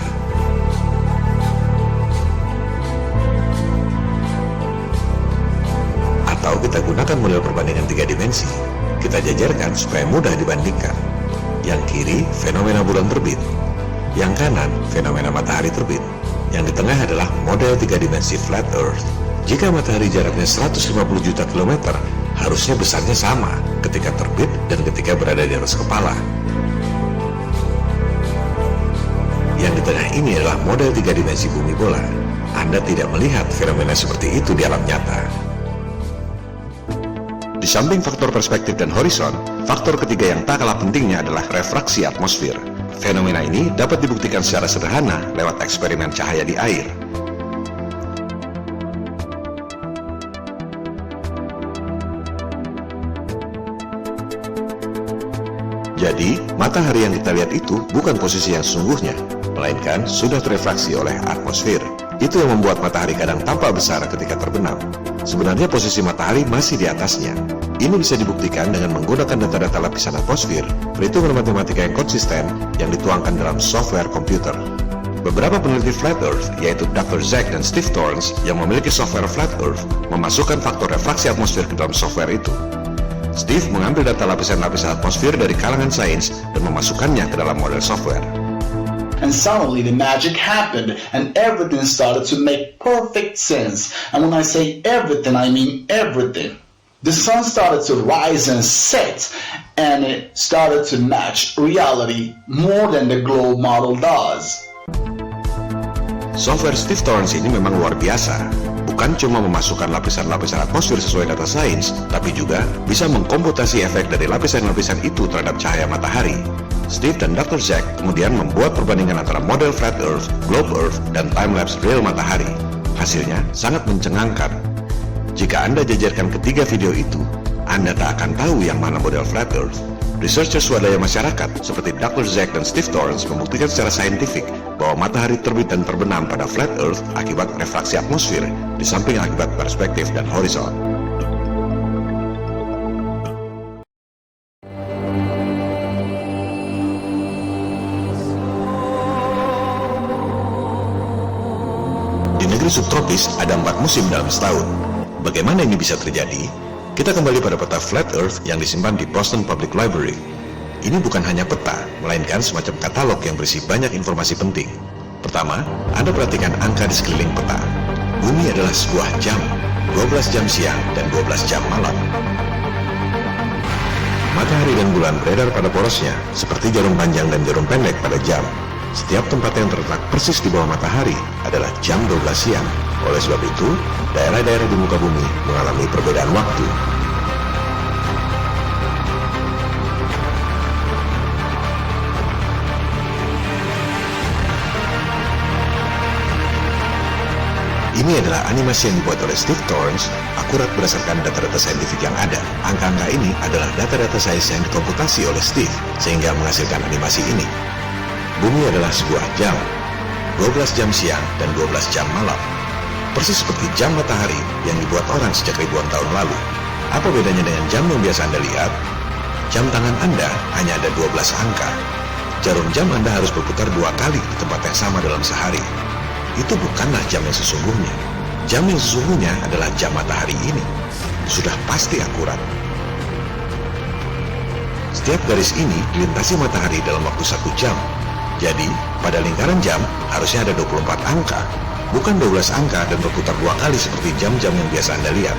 Atau kita gunakan model perbandingan 3 dimensi. Kita jajarkan supaya mudah dibandingkan. Yang kiri, fenomena bulan terbit. Yang kanan, fenomena matahari terbit. Yang di tengah adalah model 3 dimensi flat earth. Jika matahari jaraknya 150 juta kilometer, harusnya besarnya sama ketika terbit dan ketika berada di atas kepala. Yang di tengah ini adalah model 3 dimensi bumi bola. Anda tidak melihat fenomena seperti itu di alam nyata. Di samping faktor perspektif dan horizon, faktor ketiga yang tak kalah pentingnya adalah refraksi atmosfer. Fenomena ini dapat dibuktikan secara sederhana lewat eksperimen cahaya di air. Jadi, matahari yang kita lihat itu bukan posisi yang sesungguhnya, melainkan sudah terefraksi oleh atmosfer. Itu yang membuat matahari kadang tampak besar ketika terbenam. Sebenarnya posisi matahari masih di atasnya. Ini bisa dibuktikan dengan menggunakan data-data lapisan atmosfer, perhitungan matematika yang konsisten yang dituangkan dalam software komputer. Beberapa peneliti Flat Earth, yaitu Dr. Zach dan Steve Torrance, yang memiliki software Flat Earth, memasukkan faktor refraksi atmosfer ke dalam software itu. Steve mengambil data lapisan-lapisan atmosfer dari kalangan sains dan memasukkannya ke dalam model software. And suddenly the magic happened and everything started to make perfect sense. And when I say everything, I mean everything. The sun started to rise and set, and it started to match reality more than the globe model does. Software Steve Torrance ini memang luar biasa. Bukan cuma memasukkan lapisan-lapisan atmosfer sesuai data sains, tapi juga bisa mengkomputasi efek dari lapisan-lapisan itu terhadap cahaya matahari. Steve dan Dr. Zach kemudian membuat perbandingan antara model Flat Earth, Globe Earth, dan time-lapse real matahari. Hasilnya sangat mencengangkan. Jika Anda jajarkan ketiga video itu, Anda tak akan tahu yang mana model Flat Earth. Researcher swadaya masyarakat seperti Dr. Zach dan Steve Torrance membuktikan secara saintifik bahwa matahari terbit dan terbenam pada Flat Earth akibat refraksi atmosfer, di samping akibat perspektif dan horizon. Di negeri subtropis ada 4 musim dalam setahun. Bagaimana ini bisa terjadi? Kita kembali pada peta Flat Earth yang disimpan di Boston Public Library. Ini bukan hanya peta, melainkan semacam katalog yang berisi banyak informasi penting. Pertama, Anda perhatikan angka di sekeliling peta. Bumi adalah sebuah jam, 12 jam siang dan 12 jam malam. Matahari dan bulan beredar pada porosnya, seperti jarum panjang dan jarum pendek pada jam. Setiap tempat yang terletak persis di bawah matahari adalah jam 12 siang. Oleh sebab itu, daerah-daerah di muka bumi mengalami perbedaan waktu. Ini adalah animasi yang dibuat oleh Steve Torrance, akurat berdasarkan data-data saintifik yang ada. Angka-angka ini adalah data-data sains yang dikomputasi oleh Steve, sehingga menghasilkan animasi ini. Bumi adalah sebuah jam, 12 jam siang dan 12 jam malam. Persis seperti jam matahari yang dibuat orang sejak ribuan tahun lalu. Apa bedanya dengan jam yang biasa Anda lihat? Jam tangan Anda hanya ada 12 angka. Jarum jam Anda harus berputar 2 kali di tempat yang sama dalam sehari. Itu bukanlah jam yang sesungguhnya. Jam yang sesungguhnya adalah jam matahari ini. Sudah pasti akurat. Setiap garis ini dilintasi matahari dalam waktu 1 jam. Jadi, pada lingkaran jam harusnya ada 24 angka, bukan 12 angka dan berputar 2 kali seperti jam-jam yang biasa Anda lihat.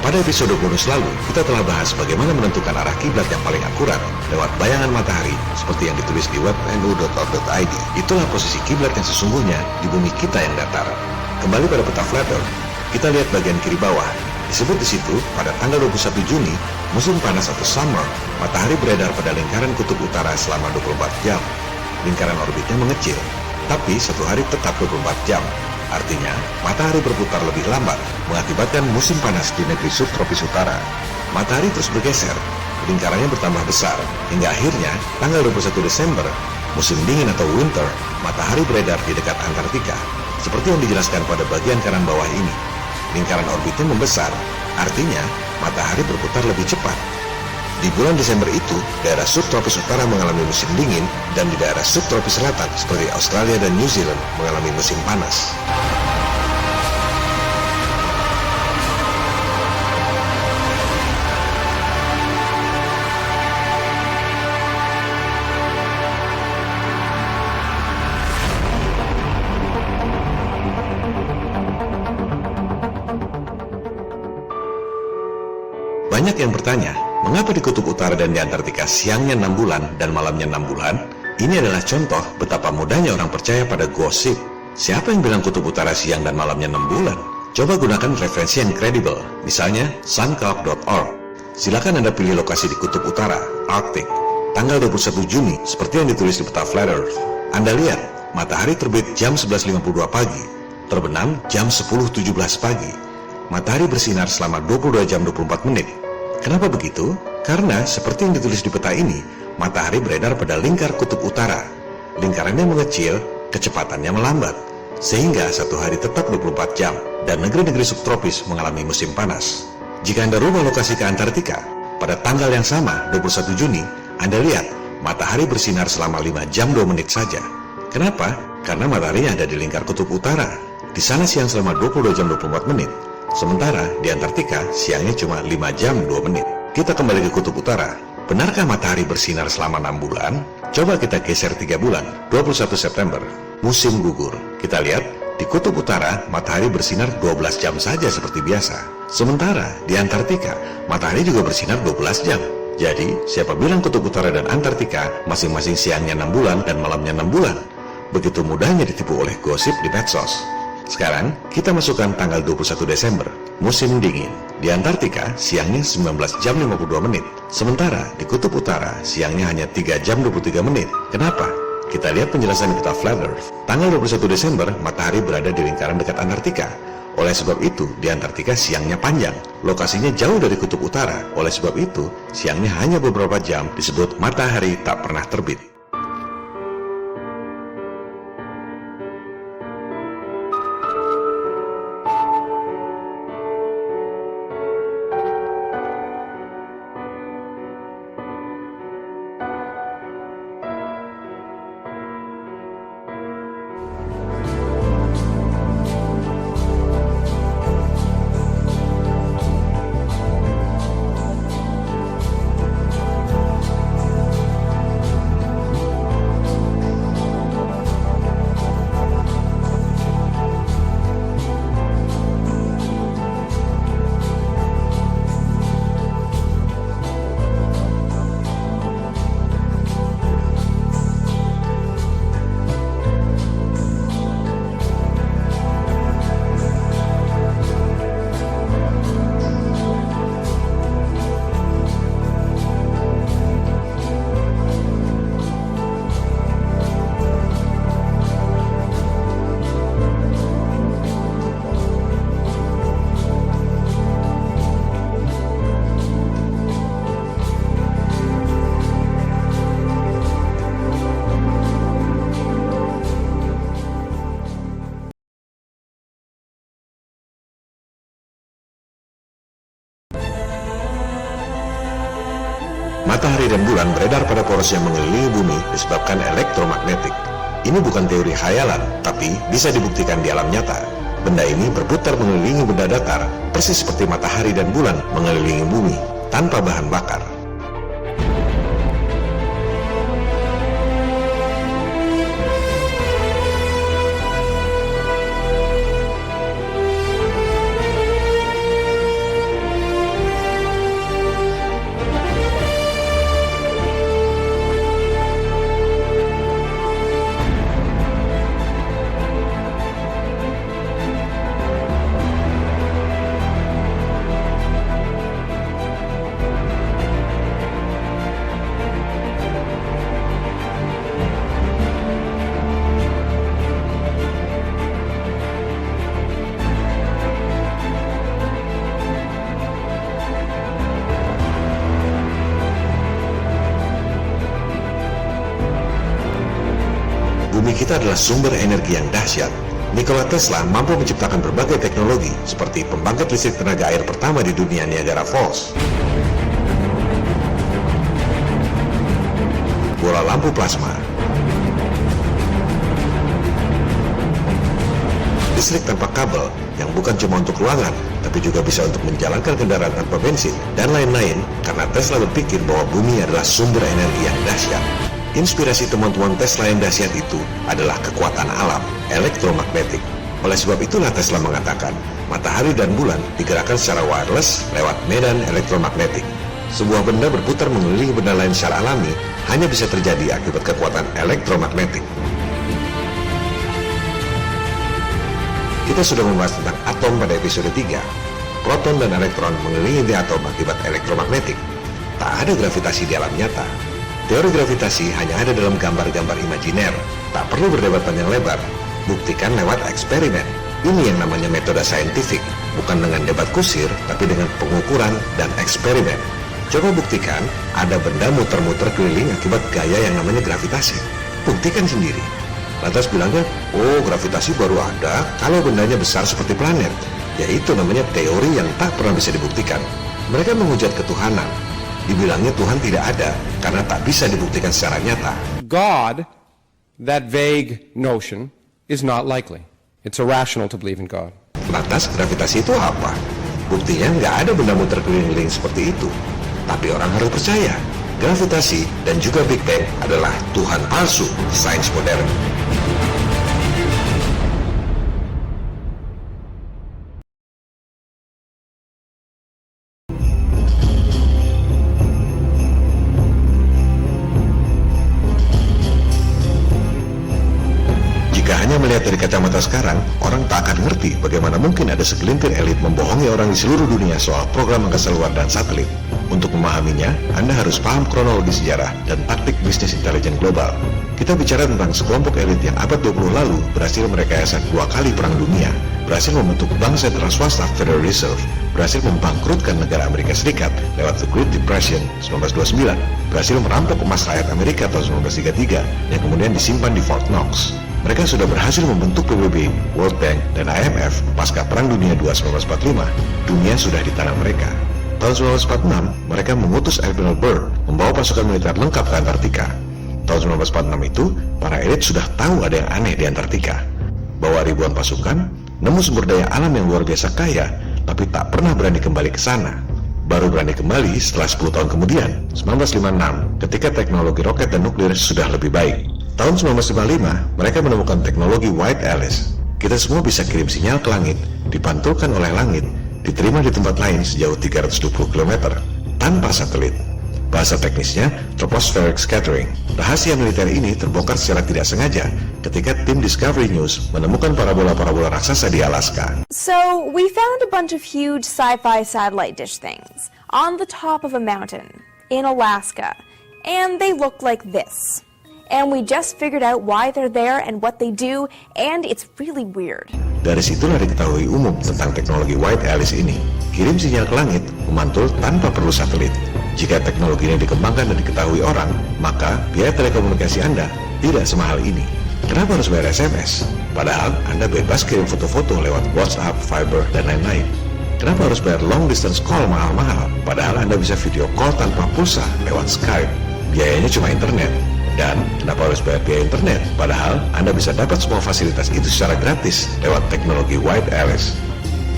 Pada episode bonus lalu, kita telah bahas bagaimana menentukan arah kiblat yang paling akurat lewat bayangan matahari seperti yang ditulis di web nu.org.id. Itulah posisi kiblat yang sesungguhnya di bumi kita yang datar. Kembali pada peta flat earth, kita lihat bagian kiri bawah. Disebut di situ, pada tanggal 21 Juni, musim panas atau summer, matahari beredar pada lingkaran kutub utara selama 24 jam. Lingkaran orbitnya mengecil, tapi satu hari tetap 24 jam. Artinya, matahari berputar lebih lambat, mengakibatkan musim panas di negeri subtropis utara. Matahari terus bergeser, lingkarannya bertambah besar, hingga akhirnya, tanggal 21 Desember, musim dingin atau winter, matahari beredar di dekat Antartika. Seperti yang dijelaskan pada bagian kanan bawah ini. Lingkaran orbitnya membesar, artinya, matahari berputar lebih cepat. Di bulan Desember itu, daerah subtropis utara mengalami musim dingin dan di daerah subtropis selatan seperti Australia dan New Zealand mengalami musim panas. Banyak yang bertanya, mengapa di kutub utara dan di Antartika siangnya 6 bulan dan malamnya 6 bulan? Ini adalah contoh betapa mudahnya orang percaya pada gosip. Siapa yang bilang kutub utara siang dan malamnya 6 bulan? Coba gunakan referensi yang kredibel, misalnya suncalc.org. Silakan Anda pilih lokasi di kutub utara, Arctic, tanggal 21 Juni, seperti yang ditulis di peta Flat Earth. Anda lihat, matahari terbit jam 11.52 pagi, terbenam jam 10.17 pagi. Matahari bersinar selama 22 jam 24 menit. Kenapa begitu? Karena seperti yang ditulis di peta ini, matahari beredar pada lingkar kutub utara. Lingkarannya mengecil, kecepatannya melambat, sehingga satu hari tetap 24 jam, dan negeri-negeri subtropis mengalami musim panas. Jika Anda rubah lokasi ke Antartika, pada tanggal yang sama, 21 Juni, Anda lihat, matahari bersinar selama 5 jam 2 menit saja. Kenapa? Karena mataharinya ada di lingkar kutub utara. Di sana siang selama 22 jam 24 menit. Sementara di Antartika siangnya cuma 5 jam 2 menit. Kita kembali ke kutub utara. Benarkah matahari bersinar selama 6 bulan? Coba kita geser 3 bulan, 21 September, musim gugur. Kita lihat, di kutub utara matahari bersinar 12 jam saja seperti biasa. Sementara di Antartika, matahari juga bersinar 12 jam. Jadi, siapa bilang kutub utara dan Antartika masing-masing siangnya 6 bulan dan malamnya 6 bulan? Begitu mudahnya ditipu oleh gosip di medsos. Sekarang, kita masukkan tanggal 21 Desember, musim dingin. Di Antartika, siangnya 19 jam 52 menit. Sementara, di kutub utara, siangnya hanya 3 jam 23 menit. Kenapa? Kita lihat penjelasan di peta Flat Earth. Tanggal 21 Desember, matahari berada di lingkaran dekat Antartika. Oleh sebab itu, di Antartika siangnya panjang. Lokasinya jauh dari kutub utara. Oleh sebab itu, siangnya hanya beberapa jam, disebut matahari tak pernah terbit. Matahari dan bulan beredar pada poros yang mengelilingi bumi disebabkan elektromagnetik. Ini bukan teori khayalan, tapi bisa dibuktikan di alam nyata. Benda ini berputar mengelilingi benda datar, persis seperti matahari dan bulan mengelilingi bumi, tanpa bahan bakar. kita adalah sumber energi yang dahsyat. Nikola Tesla mampu menciptakan berbagai teknologi seperti pembangkit listrik tenaga air pertama di dunia, Niagara Falls, bola lampu plasma, listrik tanpa kabel yang bukan cuma untuk ruangan, tapi juga bisa untuk menjalankan kendaraan tanpa bensin, dan lain-lain, karena Tesla berpikir bahwa bumi adalah sumber energi yang dahsyat. Inspirasi teman-teman Tesla yang dahsyat itu adalah kekuatan alam, elektromagnetik. Oleh sebab itulah Tesla mengatakan, matahari dan bulan digerakkan secara wireless lewat medan elektromagnetik. Sebuah benda berputar mengelilingi benda lain secara alami hanya bisa terjadi akibat kekuatan elektromagnetik. Kita sudah membahas tentang atom pada episode 3. Proton dan elektron mengelilingi inti atom akibat elektromagnetik. Tak ada gravitasi di alam nyata. Teori gravitasi hanya ada dalam gambar-gambar imajiner. Tak perlu berdebat panjang lebar. Buktikan lewat eksperimen. Ini yang namanya metode saintifik. Bukan dengan debat kusir, tapi dengan pengukuran dan eksperimen. Coba buktikan ada benda muter-muter keliling akibat gaya yang namanya gravitasi. Buktikan sendiri. Lantas bilangnya, oh gravitasi baru ada kalau bendanya besar seperti planet. Yaitu namanya teori yang tak pernah bisa dibuktikan. Mereka menghujat ketuhanan. Dibilangnya Tuhan tidak ada karena tak bisa dibuktikan secara nyata. God, that vague notion, is not likely. It's irrational to believe in God. Lantas gravitasi itu apa? Buktinya nggak ada benda muter keliling seperti itu. Tapi orang harus percaya, gravitasi dan juga Big Bang adalah Tuhan palsu sains modern. Melihat dari kacamata sekarang, orang tak akan ngerti bagaimana mungkin ada segelintir elit membohongi orang di seluruh dunia soal program angkasa luar dan satelit. Untuk memahaminya, Anda harus paham kronologi sejarah dan taktik bisnis intelijen global. Kita bicara tentang sekelompok elit yang abad 20 lalu berhasil merekayasa 2 kali perang dunia, berhasil membentuk bank sentral swasta Federal Reserve, berhasil membangkrutkan negara Amerika Serikat lewat The Great Depression 1929, berhasil merampok emas rakyat Amerika tahun 1933 yang kemudian disimpan di Fort Knox. Mereka sudah berhasil membentuk PBB, World Bank, dan IMF pasca Perang Dunia II 1945. Dunia sudah di tangan mereka. Tahun 1946, mereka mengutus Admiral Byrd membawa pasukan militer lengkap ke Antartika. Tahun 1946 itu, para elit sudah tahu ada yang aneh di Antartika. Bawa ribuan pasukan, nemu sumber daya alam yang luar biasa kaya, tapi tak pernah berani kembali ke sana. Baru berani kembali setelah 10 tahun kemudian, 1956, ketika teknologi roket dan nuklir sudah lebih baik. Tahun 1955, mereka menemukan teknologi White Alice. Kita semua bisa kirim sinyal ke langit, dipantulkan oleh langit, diterima di tempat lain sejauh 320 km, tanpa satelit. Bahasa teknisnya, tropospheric scattering. Rahasia militer ini terbongkar secara tidak sengaja ketika tim Discovery News menemukan parabola-parabola raksasa di Alaska. So, we found a bunch of huge sci-fi satellite dish things on the top of a mountain in Alaska, and they look like this. And we just figured out why they're there and what they do, and it's really weird. Dari situlah diketahui umum tentang teknologi White Alice ini. Kirim sinyal ke langit, memantul tanpa perlu satelit. Jika teknologi ini dikembangkan dan diketahui orang, maka biaya telekomunikasi Anda tidak semahal ini. Kenapa harus bayar SMS? Padahal Anda bebas kirim foto-foto lewat WhatsApp, Viber, dan lain-lain. Kenapa harus bayar long distance call mahal-mahal? Padahal Anda bisa video call tanpa pulsa lewat Skype. Biayanya cuma internet. Dan kenapa harus bayar biaya internet? Padahal Anda bisa dapat semua fasilitas itu secara gratis lewat teknologi White Alice.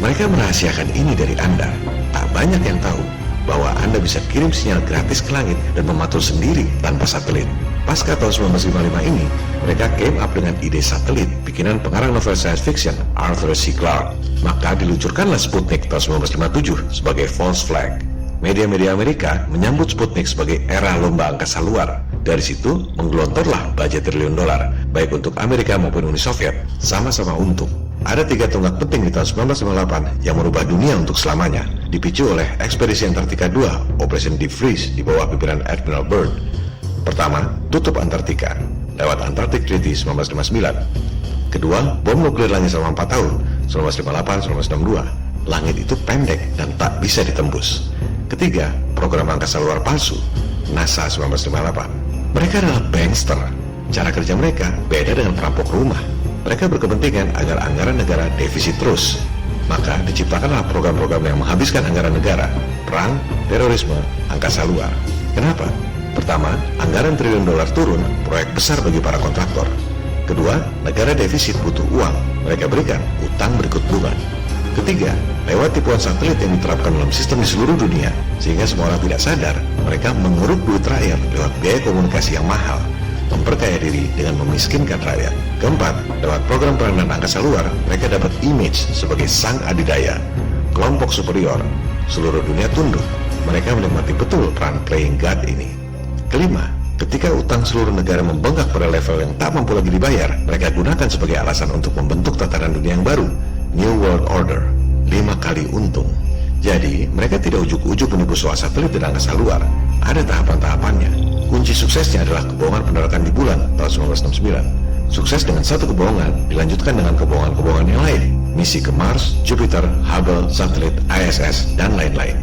Mereka merahasiakan ini dari Anda. Tak banyak yang tahu bahwa Anda bisa kirim sinyal gratis ke langit dan memantul sendiri tanpa satelit. Pasca tahun 1955 ini, mereka came up dengan ide satelit bikinan pengarang novel science fiction Arthur C. Clarke. Maka diluncurkanlah Sputnik tahun 1957 sebagai false flag. Media-media Amerika menyambut Sputnik sebagai era lomba angkasa luar. Dari situ menggelontorlah budget triliun dolar, baik untuk Amerika maupun Uni Soviet, sama-sama untung. Ada 3 tonggak penting di tahun 1998 yang merubah dunia untuk selamanya, dipicu oleh ekspedisi Antartika II, Operation Deep Freeze di bawah pimpinan Admiral Byrd. Pertama, tutup Antartika lewat Antarctic Treaty 1959. Kedua, bom nuklir langit selama 4 tahun, 1958-1962. Langit itu pendek dan tak bisa ditembus. Ketiga, program angkasa luar palsu, NASA 1958. Mereka adalah bankster. Cara kerja mereka beda dengan perampok rumah. Mereka berkepentingan agar anggaran negara defisit terus. Maka diciptakanlah program-program yang menghabiskan anggaran negara, perang, terorisme, angkasa luar. Kenapa? Pertama, anggaran triliun dolar turun, proyek besar bagi para kontraktor. Kedua, negara defisit butuh uang, mereka berikan utang berikut bunga. Ketiga, lewat tipuan satelit yang diterapkan dalam sistem di seluruh dunia, sehingga semua orang tidak sadar, mereka menguruk duit rakyat lewat biaya komunikasi yang mahal, memperkaya diri dengan memiskinkan rakyat. Keempat, lewat program perang dan angkasa luar, mereka dapat image sebagai sang adidaya, kelompok superior. Seluruh dunia tunduk, mereka menikmati betul peran playing God ini. Kelima, ketika utang seluruh negara membengkak pada level yang tak mampu lagi dibayar, mereka gunakan sebagai alasan untuk membentuk tatanan dunia yang baru, New World Order, 5 kali untung. Jadi, mereka tidak ujuk-ujuk menipu soal satelit dan angkasa luar. Ada tahapan-tahapannya. Kunci suksesnya adalah kebohongan pendaratan di bulan tahun 1969. Sukses dengan satu kebohongan dilanjutkan dengan kebohongan-kebohongan yang lain. Misi ke Mars, Jupiter, Hubble, satelit, ISS, dan lain-lain.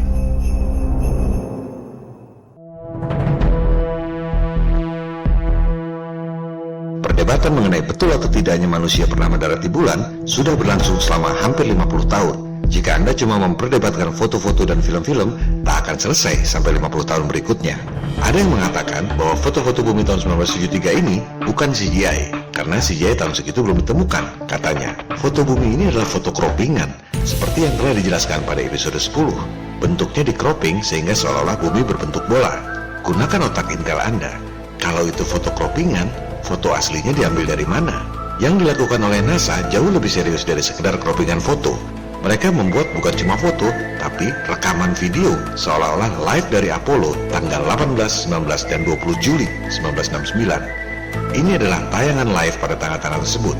Perdebatan mengenai betul atau tidaknya manusia pernah mendarat di bulan sudah berlangsung selama hampir 50 tahun. Jika Anda cuma memperdebatkan foto-foto dan film-film, tak akan selesai sampai 50 tahun berikutnya. Ada yang mengatakan bahwa foto-foto bumi tahun 1973 ini bukan CGI, karena CGI tahun segitu belum ditemukan. Katanya, foto bumi ini adalah foto croppingan, seperti yang telah dijelaskan pada episode 10. Bentuknya di cropping sehingga seolah-olah bumi berbentuk bola. Gunakan otak Intel Anda. Kalau itu foto croppingan, foto aslinya diambil dari mana? Yang dilakukan oleh NASA jauh lebih serius dari sekedar croppingan foto. Mereka membuat bukan cuma foto, tapi rekaman video seolah-olah live dari Apollo tanggal 18, 19, dan 20 Juli 1969. Ini adalah tayangan live pada tanggal-tanggal tersebut.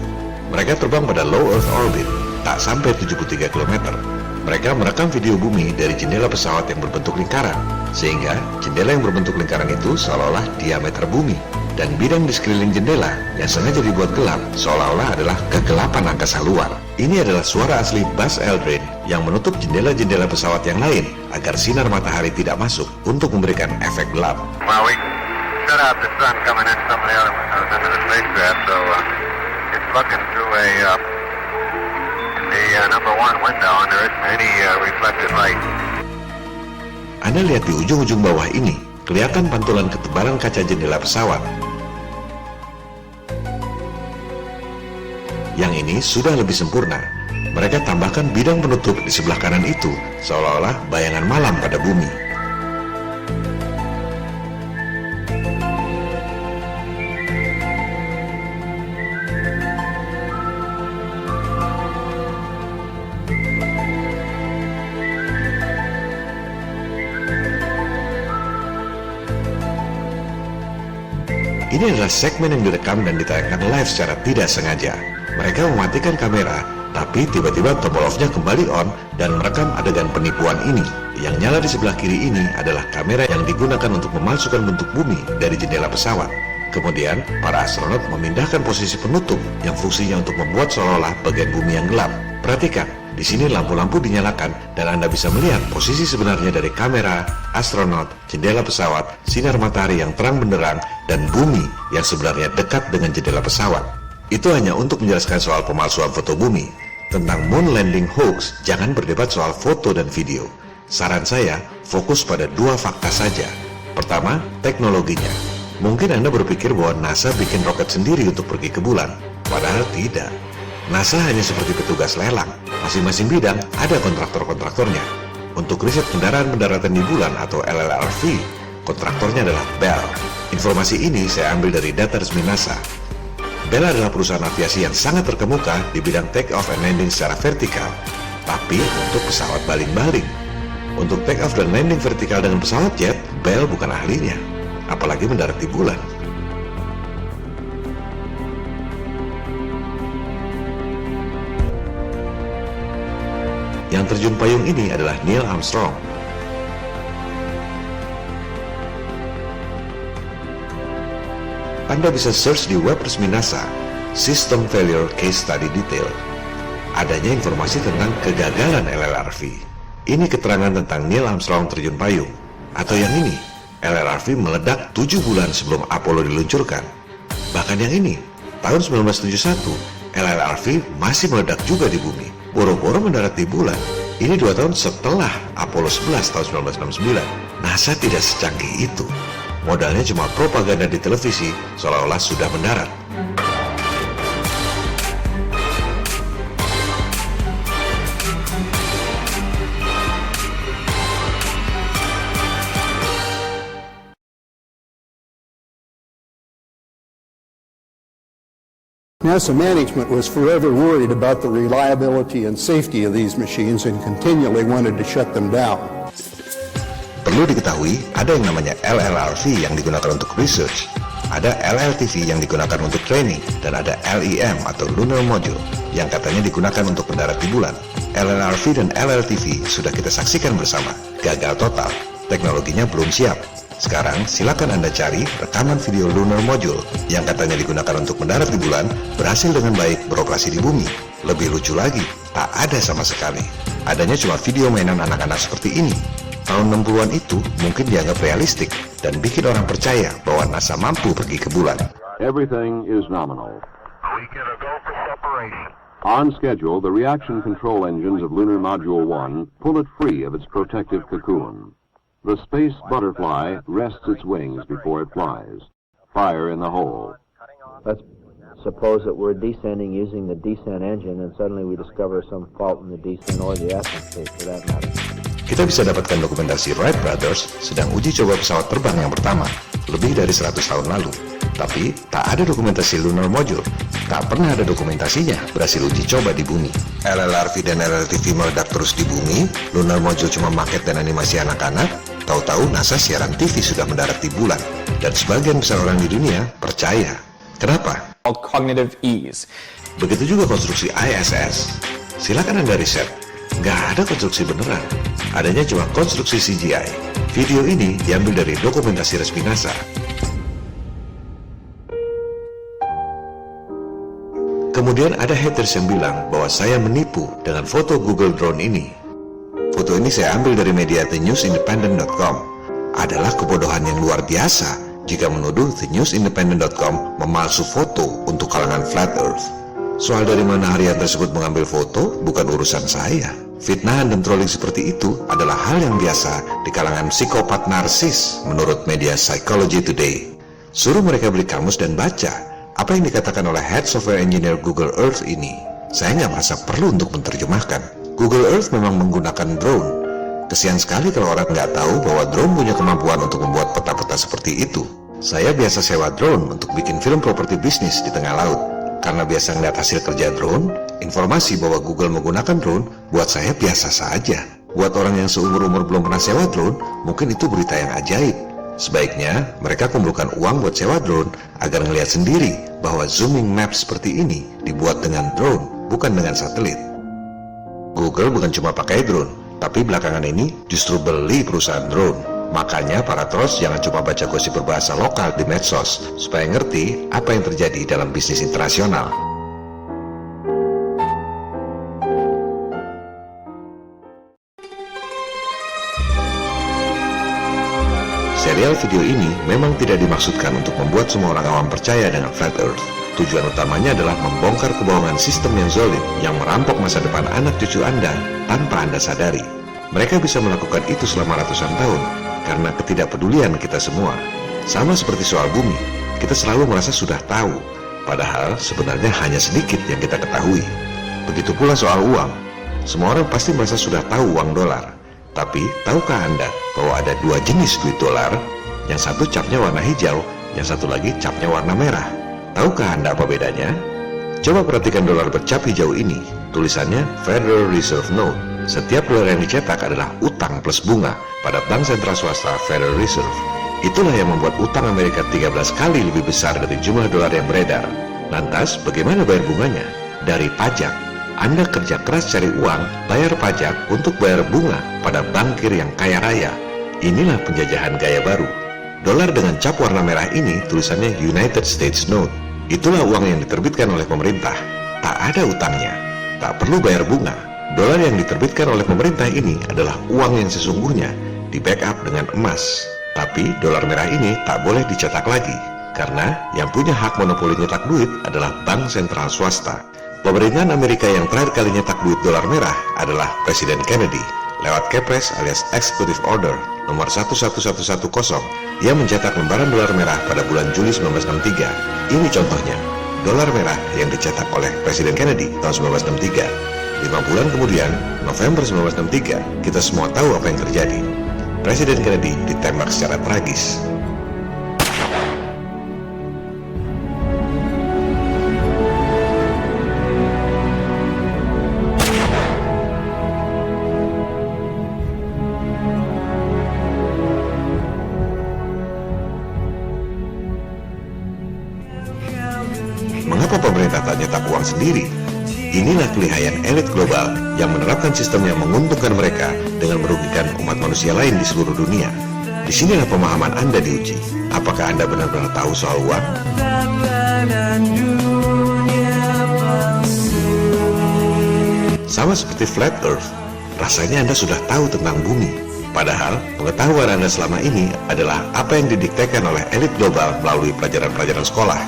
Mereka terbang pada low Earth orbit, tak sampai 73 km. Mereka merekam video bumi dari jendela pesawat yang berbentuk lingkaran, sehingga jendela yang berbentuk lingkaran itu seolah-olah diameter bumi. Dan bidang di sekeliling jendela yang sengaja dibuat gelap seolah-olah adalah kegelapan angkasa luar. Ini adalah suara asli Buzz Aldrin yang menutup jendela-jendela pesawat yang lain agar sinar matahari tidak masuk untuk memberikan efek gelap. Well, we shut out the sun coming in some of the other into the spacecraft, so it's looking through the number one window, and there isn't any reflected light. Anda lihat di ujung-ujung bawah ini, kelihatan pantulan ketebalan kaca jendela pesawat. Yang ini sudah lebih sempurna. Mereka tambahkan bidang penutup di sebelah kanan itu, seolah-olah bayangan malam pada bumi. Ini adalah segmen yang direkam dan ditayangkan live secara tidak sengaja. Mereka mematikan kamera, tapi tiba-tiba tombol off-nya kembali on dan merekam adegan penipuan ini. Yang nyala di sebelah kiri ini adalah kamera yang digunakan untuk memalsukan bentuk bumi dari jendela pesawat. Kemudian, para astronot memindahkan posisi penutup yang fungsinya untuk membuat seolah-olah bagian bumi yang gelap. Perhatikan, di sini lampu-lampu dinyalakan dan Anda bisa melihat posisi sebenarnya dari kamera, astronot, jendela pesawat, sinar matahari yang terang benderang, dan bumi yang sebenarnya dekat dengan jendela pesawat. Itu hanya untuk menjelaskan soal pemalsuan foto bumi. Tentang moon landing hoax, jangan berdebat soal foto dan video. Saran saya, fokus pada 2 fakta saja. Pertama, teknologinya. Mungkin Anda berpikir bahwa NASA bikin roket sendiri untuk pergi ke bulan. Padahal tidak. NASA hanya seperti petugas lelang. Masing-masing bidang ada kontraktor-kontraktornya. Untuk riset kendaraan pendaratan di bulan atau LLRV, kontraktornya adalah Bell. Informasi ini saya ambil dari data resmi NASA. Bell adalah perusahaan aviasi yang sangat terkemuka di bidang take off and landing secara vertikal, tapi untuk pesawat baling-baling. Untuk take off dan landing vertikal dengan pesawat jet, Bell bukan ahlinya, apalagi mendarat di bulan. Yang terjun payung ini adalah Neil Armstrong. Anda bisa search di web resmi NASA, System Failure Case Study Detail. Adanya informasi tentang kegagalan LLRV. Ini keterangan tentang Neil Armstrong terjun payung. Atau yang ini, LLRV meledak 7 bulan sebelum Apollo diluncurkan. Bahkan yang ini, tahun 1971, LLRV masih meledak juga di bumi. Boro-boro mendarat di bulan. Ini 2 tahun setelah Apollo 11 tahun 1969. NASA tidak secanggih itu. Modalnya cuma propaganda di televisi, seolah-olah sudah mendarat. NASA management was forever worried about the reliability and safety of these machines and continually wanted to shut them down. Perlu diketahui, ada yang namanya LLRV yang digunakan untuk research, ada LLTV yang digunakan untuk training, dan ada LEM atau Lunar Module yang katanya digunakan untuk mendarat di bulan. LLRV dan LLTV sudah kita saksikan bersama, gagal total, teknologinya belum siap. Sekarang silakan Anda cari rekaman video Lunar Module yang katanya digunakan untuk mendarat di bulan berhasil dengan baik beroperasi di bumi. Lebih lucu lagi, tak ada sama sekali. Adanya cuma video mainan anak-anak seperti ini. Tahun 60-an itu mungkin dianggap realistik dan bikin orang percaya bahwa NASA mampu pergi ke bulan. Everything is nominal. On schedule, the reaction control engines of Lunar Module 1 pull it free of its protective cocoon. The space butterfly rests its wings before it flies. Fire in the hole. Let's suppose that we're descending using the descent engine and suddenly we discover some fault in the descent or the ascent state for that matter. Kita bisa dapatkan dokumentasi Wright Brothers sedang uji coba pesawat terbang yang pertama lebih dari 100 tahun lalu. Tapi tak ada dokumentasi Lunar Module. Tak pernah ada dokumentasinya berhasil uji coba di bumi. LLRV dan LLTV meledak terus di bumi. Lunar Module cuma maket dan animasi anak-anak. Tahu-tahu NASA siaran TV sudah mendarat di bulan. Dan sebagian besar orang di dunia percaya. Kenapa? Cognitive ease. Begitu juga konstruksi ISS. Silakan Anda riset. Nggak ada konstruksi beneran. Adanya cuma konstruksi CGI. Video ini diambil dari dokumentasi resmi NASA. Kemudian ada haters yang bilang bahwa saya menipu dengan foto Google Drone ini. Foto ini saya ambil dari media thenewsindependent.com. Adalah kebodohan yang luar biasa jika menuduh thenewsindependent.com memalsu foto untuk kalangan Flat Earth. Soal dari mana harian tersebut mengambil foto bukan urusan saya. Fitnahan dan trolling seperti itu adalah hal yang biasa di kalangan psikopat narsis menurut media Psychology Today. Suruh mereka beli kamus dan baca apa yang dikatakan oleh Head Software Engineer Google Earth ini. Saya nggak merasa perlu untuk menerjemahkan. Google Earth memang menggunakan drone. Kesian sekali kalau orang nggak tahu bahwa drone punya kemampuan untuk membuat peta-peta seperti itu. Saya biasa sewa drone untuk bikin film properti bisnis di tengah laut. Karena biasa ngeliat hasil kerja drone, informasi bahwa Google menggunakan drone buat saya biasa saja. Buat orang yang seumur-umur belum pernah sewa drone, mungkin itu berita yang ajaib. Sebaiknya mereka kumpulkan uang buat sewa drone agar ngelihat sendiri bahwa zooming map seperti ini dibuat dengan drone, bukan dengan satelit. Google bukan cuma pakai drone, tapi belakangan ini justru beli perusahaan drone. Makanya para trolls jangan cuma baca gosip berbahasa lokal di medsos, supaya ngerti apa yang terjadi dalam bisnis internasional. Serial video ini memang tidak dimaksudkan untuk membuat semua orang awam percaya dengan Flat Earth. Tujuan utamanya adalah membongkar kebohongan sistem yang zalim yang merampok masa depan anak cucu Anda tanpa Anda sadari. Mereka bisa melakukan itu selama ratusan tahun karena ketidakpedulian kita semua. Sama seperti soal bumi, kita selalu merasa sudah tahu, padahal sebenarnya hanya sedikit yang kita ketahui. Begitu pula soal uang. Semua orang pasti merasa sudah tahu uang dolar. Tapi, tahukah Anda bahwa ada 2 jenis duit dolar? Yang satu capnya warna hijau, yang satu lagi capnya warna merah. Tahukah Anda apa bedanya? Coba perhatikan dolar bercap hijau ini. Tulisannya Federal Reserve Note. Setiap dolar yang dicetak adalah utang plus bunga pada bank sentral swasta Federal Reserve. Itulah yang membuat utang Amerika 13 kali lebih besar dari jumlah dolar yang beredar. Lantas, bagaimana bayar bunganya? Dari pajak. Anda kerja keras cari uang, bayar pajak untuk bayar bunga pada bankir yang kaya raya. Inilah penjajahan gaya baru. Dolar dengan cap warna merah ini tulisannya United States Note. Itulah uang yang diterbitkan oleh pemerintah. Tak ada utangnya, tak perlu bayar bunga. Dolar yang diterbitkan oleh pemerintah ini adalah uang yang sesungguhnya, di backup dengan emas. Tapi dolar merah ini tak boleh dicetak lagi, Karena yang punya hak monopoli nyetak duit adalah bank sentral swasta. Pemerintahan Amerika yang terakhir kali nyetak duit dolar merah adalah Presiden Kennedy lewat Kepres alias Executive Order nomor 11110 yang mencetak lembaran dolar merah pada bulan Juli 1963. Ini contohnya, dolar merah yang dicetak oleh Presiden Kennedy tahun 1963. 5 bulan kemudian, November 1963, kita semua tahu apa yang terjadi. Presiden Kennedy ditembak secara tragis. Mengapa pemerintah tak nyetak uang sendiri? Inilah kelihayan elit global yang menerapkan sistem yang menguntungkan mereka dengan merugikan umat manusia lain di seluruh dunia. Disinilah pemahaman Anda diuji. Apakah Anda benar-benar tahu soal uang? Sama seperti flat earth, rasanya Anda sudah tahu tentang bumi. Padahal, pengetahuan Anda selama ini adalah apa yang didiktekan oleh elit global melalui pelajaran-pelajaran sekolah.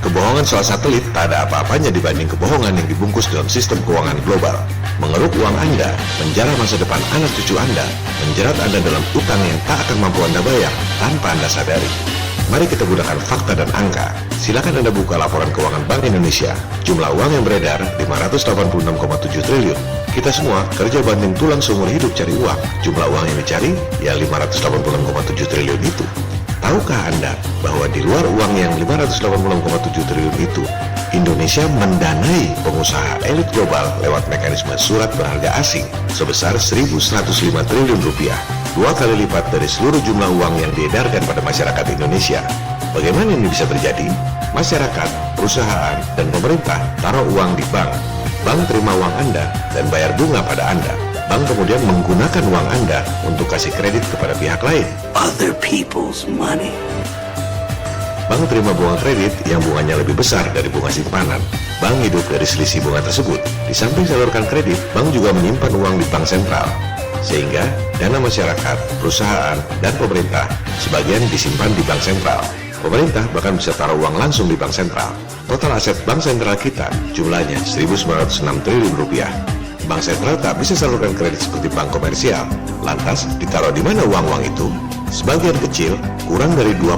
Kebohongan soal satelit tak ada apa-apanya dibanding kebohongan yang dibungkus dalam sistem keuangan global. Mengeruk uang Anda, menjara masa depan anak cucu Anda, menjerat Anda dalam utang yang tak akan mampu Anda bayar tanpa Anda sadari. Mari kita gunakan fakta dan angka. Silakan Anda buka laporan keuangan Bank Indonesia. Jumlah uang yang beredar 586,7 triliun. Kita semua kerja banting tulang seumur hidup cari uang. Jumlah uang yang dicari ya 586,7 triliun itu. Tahukah Anda bahwa di luar uang yang 586,7 triliun itu, Indonesia mendanai pengusaha elit global lewat mekanisme surat berharga asing sebesar 1.105 triliun rupiah, 2 kali lipat dari seluruh jumlah uang yang diedarkan pada masyarakat Indonesia. Bagaimana ini bisa terjadi? Masyarakat, perusahaan, dan pemerintah taruh uang di bank. Bank terima uang Anda dan bayar bunga pada Anda. Bank kemudian menggunakan uang Anda untuk kasih kredit kepada pihak lain. Other people's money. Bank terima bunga kredit yang bunganya lebih besar dari bunga simpanan. Bank hidup dari selisih bunga tersebut. Di samping salurkan kredit, bank juga menyimpan uang di bank sentral. Sehingga dana masyarakat, perusahaan, dan pemerintah sebagian disimpan di bank sentral. Pemerintah bahkan bisa taruh uang langsung di bank sentral. Total aset bank sentral kita jumlahnya 1.906 triliun rupiah. Bank sentral tak bisa salurkan kredit seperti bank komersial. Lantas, ditaruh di mana uang-uang itu? Sebagian kecil, kurang dari 2%,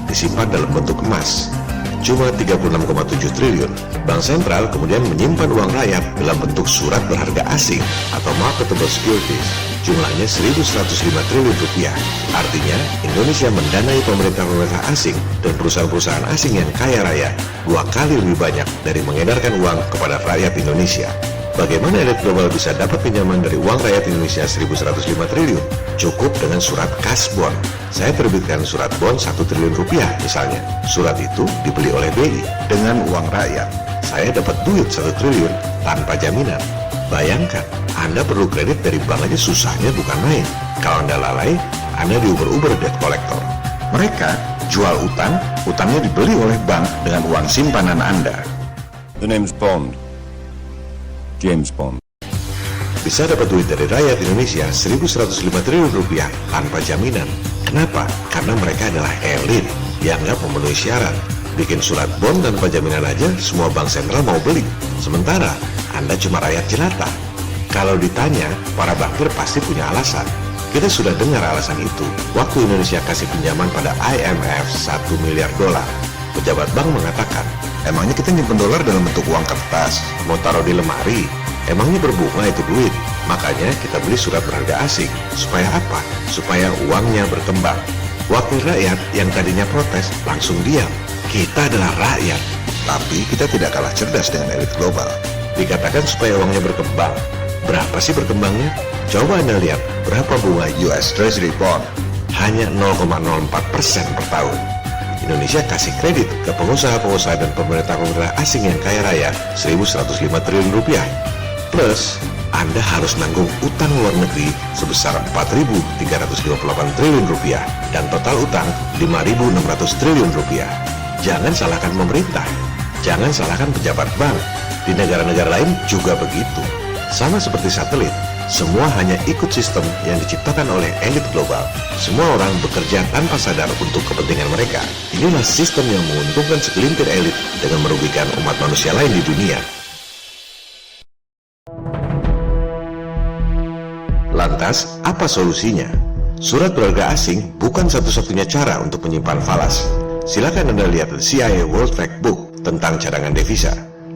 disimpan dalam bentuk emas. Cuma 36,7 triliun. Bank sentral kemudian menyimpan uang rakyat dalam bentuk surat berharga asing atau marketable securities. Jumlahnya 1.105 triliun rupiah. Artinya, Indonesia mendanai pemerintah-pemerintah asing dan perusahaan-perusahaan asing yang kaya raya 2 kali lebih banyak dari mengedarkan uang kepada rakyat Indonesia. Bagaimana elit global bisa dapat pinjaman dari uang rakyat Indonesia 1.105 triliun? Cukup dengan surat kas bond. Saya terbitkan surat bond 1 triliun rupiah misalnya. Surat itu dibeli oleh BI dengan uang rakyat. Saya dapat duit 1 triliun tanpa jaminan. Bayangkan, Anda perlu kredit dari bank aja susahnya bukan main. Kalau Anda lalai, Anda diuber-uber debt collector. Mereka jual utang, utangnya dibeli oleh bank dengan uang simpanan Anda. The name's Bond. James Bond. Bisa dapat duit dari rakyat Indonesia 1.105 triliun rupiah tanpa jaminan. Kenapa? Karena mereka adalah elit yang nggak memenuhi syarat. Bikin surat bond tanpa jaminan aja semua bank sentral mau beli. Sementara Anda cuma rakyat jelata. Kalau ditanya, para bankir pasti punya alasan. Kita sudah dengar alasan itu waktu Indonesia kasih pinjaman pada IMF 1 miliar dolar. Pejabat bank mengatakan, emangnya kita nyimpen dolar dalam bentuk uang kertas, mau taruh di lemari? Emangnya berbunga itu duit? Makanya kita beli surat berharga asing. Supaya apa? Supaya uangnya berkembang. Wakil rakyat yang tadinya protes langsung diam. Kita adalah rakyat, tapi kita tidak kalah cerdas dengan elit global. Dikatakan supaya uangnya berkembang. Berapa sih berkembangnya? Coba Anda lihat berapa bunga US Treasury Bond. Hanya 0,04% per tahun. Indonesia kasih kredit ke pengusaha-pengusaha dan pemerintah-pemerintah asing yang kaya raya 1.105 triliun rupiah. Plus, Anda harus nanggung utang luar negeri sebesar 4.358 triliun rupiah dan total utang 5.600 triliun rupiah. Jangan salahkan pemerintah, jangan salahkan pejabat bank. Di negara-negara lain juga begitu. Sama seperti satelit, Semua hanya ikut sistem yang diciptakan oleh elit global. Semua orang bekerja tanpa sadar untuk kepentingan mereka. Inilah sistem yang menguntungkan segelintir elit dengan merugikan umat manusia lain di dunia. Lantas, apa solusinya? Surat berharga asing bukan satu-satunya cara untuk menyimpan falas. Silakan Anda lihat The CIA World Fact Book tentang cadangan devisa.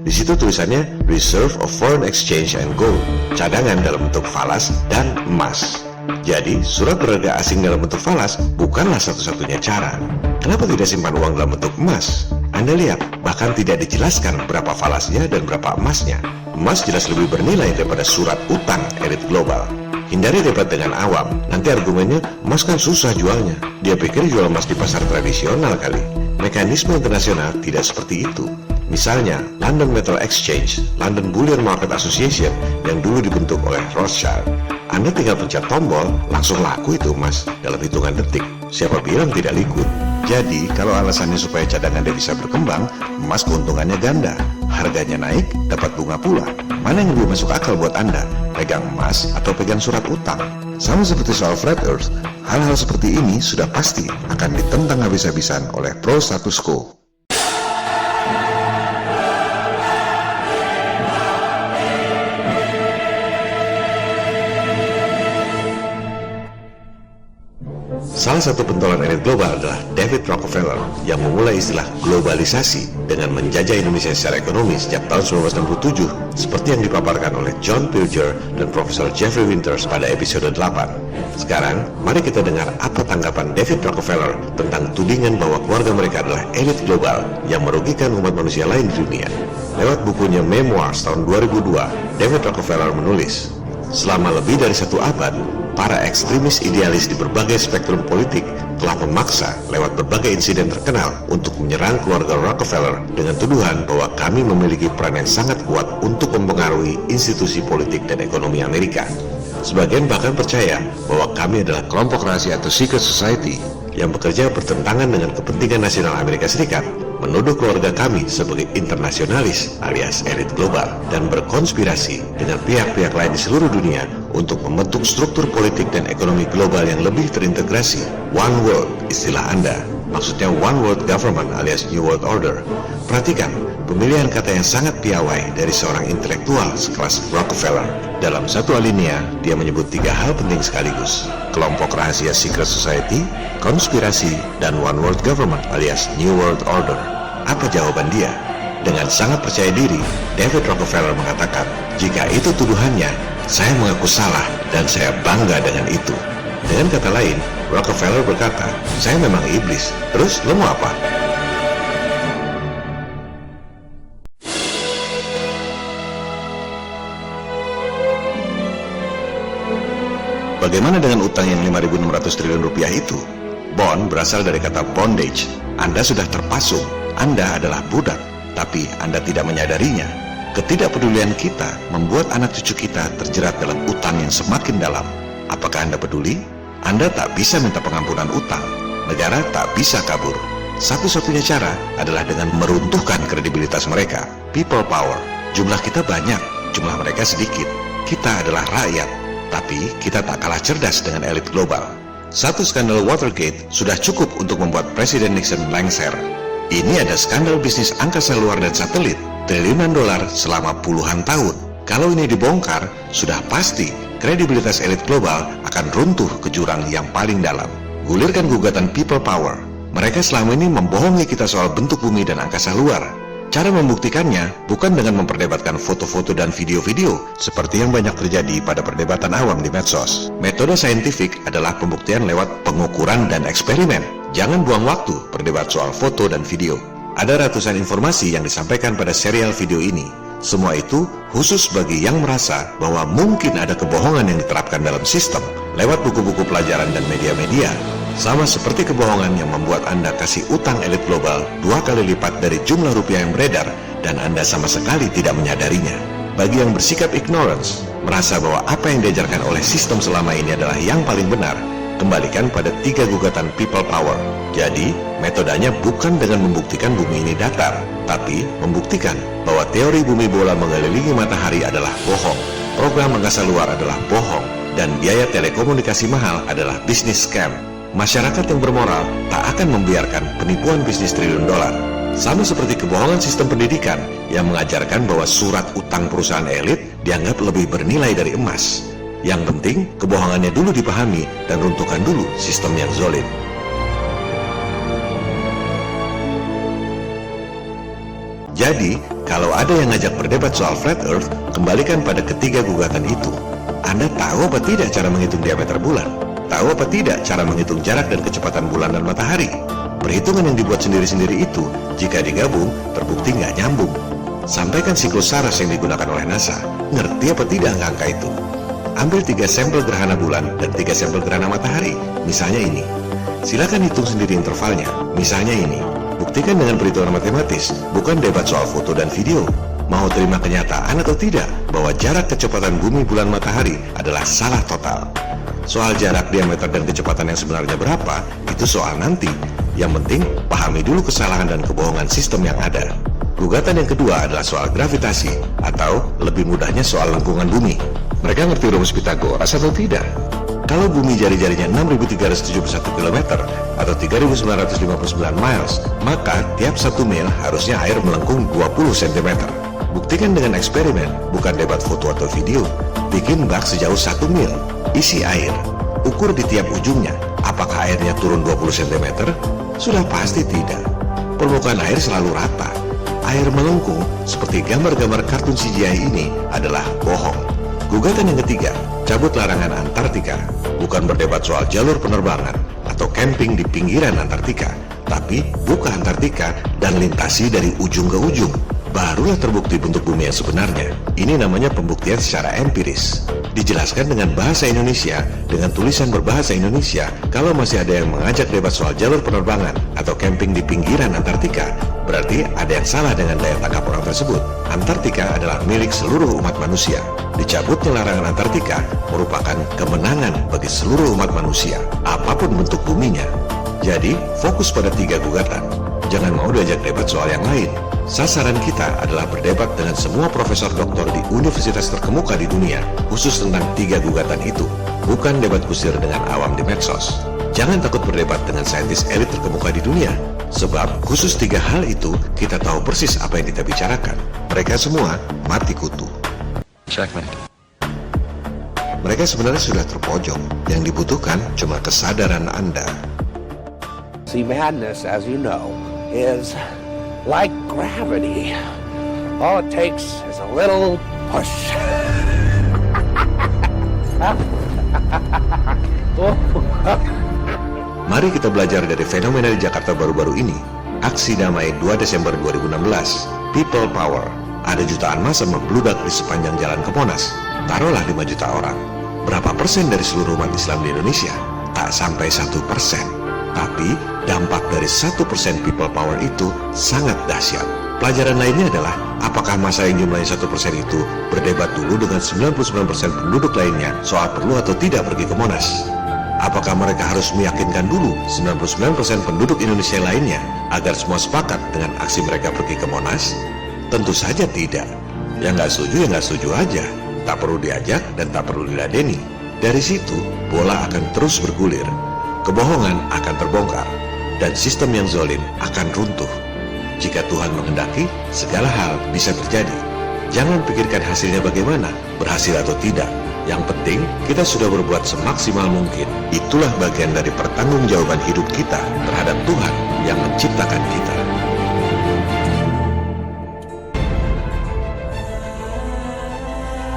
Di situ tulisannya Reserve of Foreign Exchange and Gold, cadangan dalam bentuk falas dan emas. Jadi, surat berharga asing dalam bentuk falas bukanlah satu-satunya cara. Kenapa tidak simpan uang dalam bentuk emas? Anda lihat, bahkan tidak dijelaskan berapa falasnya dan berapa emasnya. Emas jelas lebih bernilai daripada surat utang elit global. Hindari debat dengan awam, nanti argumennya emas kan susah jualnya. Dia pikir jual emas di pasar tradisional kali. Mekanisme internasional tidak seperti itu. Misalnya, London Metal Exchange, London Bullion Market Association yang dulu dibentuk oleh Rothschild. Anda tinggal pencet tombol, langsung laku itu emas dalam hitungan detik. Siapa bilang tidak liquid? Jadi, kalau alasannya supaya cadangan devisa berkembang, emas keuntungannya ganda. Harganya naik, dapat bunga pula. Mana yang lebih masuk akal buat Anda? Pegang emas atau pegang surat utang? Sama seperti soal flat earth, hal-hal seperti ini sudah pasti akan ditentang habis-habisan oleh pro status quo. Salah satu pentolan elit global adalah David Rockefeller yang memulai istilah globalisasi dengan menjajah Indonesia secara ekonomi sejak tahun 1967 seperti yang dipaparkan oleh John Pilger dan Profesor Jeffrey Winters pada episode 8. Sekarang, mari kita dengar apa tanggapan David Rockefeller tentang tudingan bahwa keluarga mereka adalah elit global yang merugikan umat manusia lain di dunia. Lewat bukunya Memoirs tahun 2002, David Rockefeller menulis, selama lebih dari 1 abad, para ekstremis idealis di berbagai spektrum politik telah memaksa lewat berbagai insiden terkenal untuk menyerang keluarga Rockefeller dengan tuduhan bahwa kami memiliki peran yang sangat kuat untuk mempengaruhi institusi politik dan ekonomi Amerika. Sebagian bahkan percaya bahwa kami adalah kelompok rahasia atau secret society yang bekerja bertentangan dengan kepentingan nasional Amerika Serikat, menuduh keluarga kami sebagai internasionalis alias elit global dan berkonspirasi dengan pihak-pihak lain di seluruh dunia untuk membentuk struktur politik dan ekonomi global yang lebih terintegrasi. One World, istilah Anda, maksudnya One World Government alias New World Order. Perhatikan, pemilihan kata yang sangat piawai dari seorang intelektual sekelas Rockefeller. Dalam satu alinea, dia menyebut 3 hal penting sekaligus: kelompok rahasia secret society, konspirasi, dan One World Government alias New World Order. Apa jawaban dia? Dengan sangat percaya diri, David Rockefeller mengatakan, jika itu tuduhannya, saya mengaku salah dan saya bangga dengan itu. Dengan kata lain, Rockefeller berkata, saya memang iblis, terus lo mau apa? Bagaimana dengan utang yang 5.600 triliun rupiah itu? Bond berasal dari kata bondage. Anda sudah terpasung, Anda adalah budak, tapi Anda tidak menyadarinya. Ketidakpedulian kita membuat anak cucu kita terjerat dalam utang yang semakin dalam. Apakah Anda peduli? Anda tak bisa minta pengampunan utang. Negara tak bisa kabur. Satu-satunya cara adalah dengan meruntuhkan kredibilitas mereka. People power. Jumlah kita banyak, jumlah mereka sedikit. Kita adalah rakyat, tapi kita tak kalah cerdas dengan elit global. Satu skandal Watergate sudah cukup untuk membuat Presiden Nixon lengser. Ini ada skandal bisnis angkasa luar dan satelit, triliunan dolar selama puluhan tahun. Kalau ini dibongkar, sudah pasti kredibilitas elit global akan runtuh ke jurang yang paling dalam. Gulirkan gugatan people power. Mereka selama ini membohongi kita soal bentuk bumi dan angkasa luar. Cara membuktikannya bukan dengan memperdebatkan foto-foto dan video-video seperti yang banyak terjadi pada perdebatan awam di medsos. Metode saintifik adalah pembuktian lewat pengukuran dan eksperimen. Jangan buang waktu berdebat soal foto dan video. Ada ratusan informasi yang disampaikan pada serial video ini. Semua itu khusus bagi yang merasa bahwa mungkin ada kebohongan yang diterapkan dalam sistem lewat buku-buku pelajaran dan media-media. Sama seperti kebohongan yang membuat Anda kasih utang elit global 2 kali lipat dari jumlah rupiah yang beredar dan Anda sama sekali tidak menyadarinya. Bagi yang bersikap ignorance, merasa bahwa apa yang diajarkan oleh sistem selama ini adalah yang paling benar, kembalikan pada 3 gugatan people power. Jadi, metodenya bukan dengan membuktikan bumi ini datar, tapi membuktikan bahwa teori bumi bola mengelilingi matahari adalah bohong. program angkasa luar adalah bohong, dan biaya telekomunikasi mahal adalah bisnis scam. Masyarakat yang bermoral tak akan membiarkan penipuan bisnis triliun dolar. Sama seperti kebohongan sistem pendidikan yang mengajarkan bahwa surat utang perusahaan elit dianggap lebih bernilai dari emas. Yang penting, kebohongannya dulu dipahami dan runtuhkan dulu sistem yang zolim. Jadi, kalau ada yang ngajak berdebat soal flat earth, kembalikan pada ketiga gugatan itu. Anda tahu apa tidak cara menghitung diameter bulan? Tahu apa tidak cara menghitung jarak dan kecepatan bulan dan matahari? Perhitungan yang dibuat sendiri-sendiri itu, jika digabung, terbukti nggak nyambung. Sampaikan siklus Saras yang digunakan oleh NASA. Ngerti apa tidak angka-angka itu? Ambil 3 sampel gerhana bulan dan 3 sampel gerhana matahari. Misalnya ini. Silakan hitung sendiri intervalnya. Misalnya ini. Buktikan dengan perhitungan matematis, bukan debat soal foto dan video. Mau terima kenyataan atau tidak bahwa jarak kecepatan bumi, bulan, matahari adalah salah total. Soal jarak, diameter, dan kecepatan yang sebenarnya berapa, itu soal nanti. Yang penting, pahami dulu kesalahan dan kebohongan sistem yang ada. Gugatan yang kedua adalah soal gravitasi, atau lebih mudahnya soal lengkungan bumi. Mereka ngerti rumus Pythagoras atau tidak? Kalau bumi jari-jarinya 6.371 km atau 3.959 miles, maka tiap 1 mil harusnya air melengkung 20 cm. Buktikan dengan eksperimen, bukan debat foto atau video. Bikin bak sejauh 1 mil, isi air, ukur di tiap ujungnya. Apakah airnya turun 20 cm? Sudah pasti tidak. Permukaan air selalu rata. Air melengkung seperti gambar-gambar kartun CGI ini adalah bohong. Gugatan yang ketiga, cabut larangan Antartika, bukan berdebat soal jalur penerbangan atau camping di pinggiran Antartika, tapi buka Antartika dan lintasi dari ujung ke ujung. Barulah terbukti bentuk bumi yang sebenarnya. Ini namanya pembuktian secara empiris. Dijelaskan dengan bahasa Indonesia, dengan tulisan berbahasa Indonesia. Kalau masih ada yang mengajak debat soal jalur penerbangan atau camping di pinggiran Antartika, berarti ada yang salah dengan daya tangkap orang tersebut. Antartika adalah milik seluruh umat manusia. Dicabutnya larangan Antartika merupakan kemenangan bagi seluruh umat manusia, apapun bentuk buminya. Jadi, fokus pada 3 gugatan. Jangan mau diajak debat soal yang lain. Sasaran kita adalah berdebat dengan semua profesor doktor di universitas terkemuka di dunia, khusus tentang 3 gugatan itu, bukan debat kusir dengan awam di medsos. Jangan takut berdebat dengan saintis elit terkemuka di dunia, sebab khusus 3 hal itu kita tahu persis apa yang kita bicarakan. Mereka semua mati kutu. Checkmate. Mereka sebenarnya sudah terpojok. Yang dibutuhkan cuma kesadaran Anda. See, madness, as you know, is like gravity. All it takes is a little push. Mari kita belajar dari fenomena di Jakarta baru-baru ini. Aksi damai 2 Desember 2016, People Power. Ada jutaan massa membludak di sepanjang jalan ke Monas. Taruhlah 5 juta orang. Berapa persen dari seluruh umat Islam di Indonesia? Tak sampai 1%. Tapi dampak dari 1% People Power itu sangat dahsyat. Pelajaran lainnya adalah, apakah massa yang jumlahnya 1% itu berdebat dulu dengan 99% penduduk lainnya soal perlu atau tidak pergi ke Monas? Apakah mereka harus meyakinkan dulu 99% penduduk Indonesia lainnya agar semua sepakat dengan aksi mereka pergi ke Monas? Tentu saja tidak. Yang nggak setuju ya nggak setuju aja. Tak perlu diajak dan tak perlu diladeni. Dari situ, bola akan terus bergulir. Kebohongan akan terbongkar. Dan sistem yang zalim akan runtuh. Jika Tuhan menghendaki, segala hal bisa terjadi. Jangan pikirkan hasilnya bagaimana, berhasil atau tidak. Yang penting, kita sudah berbuat semaksimal mungkin. Itulah bagian dari pertanggungjawaban hidup kita terhadap Tuhan yang menciptakan kita.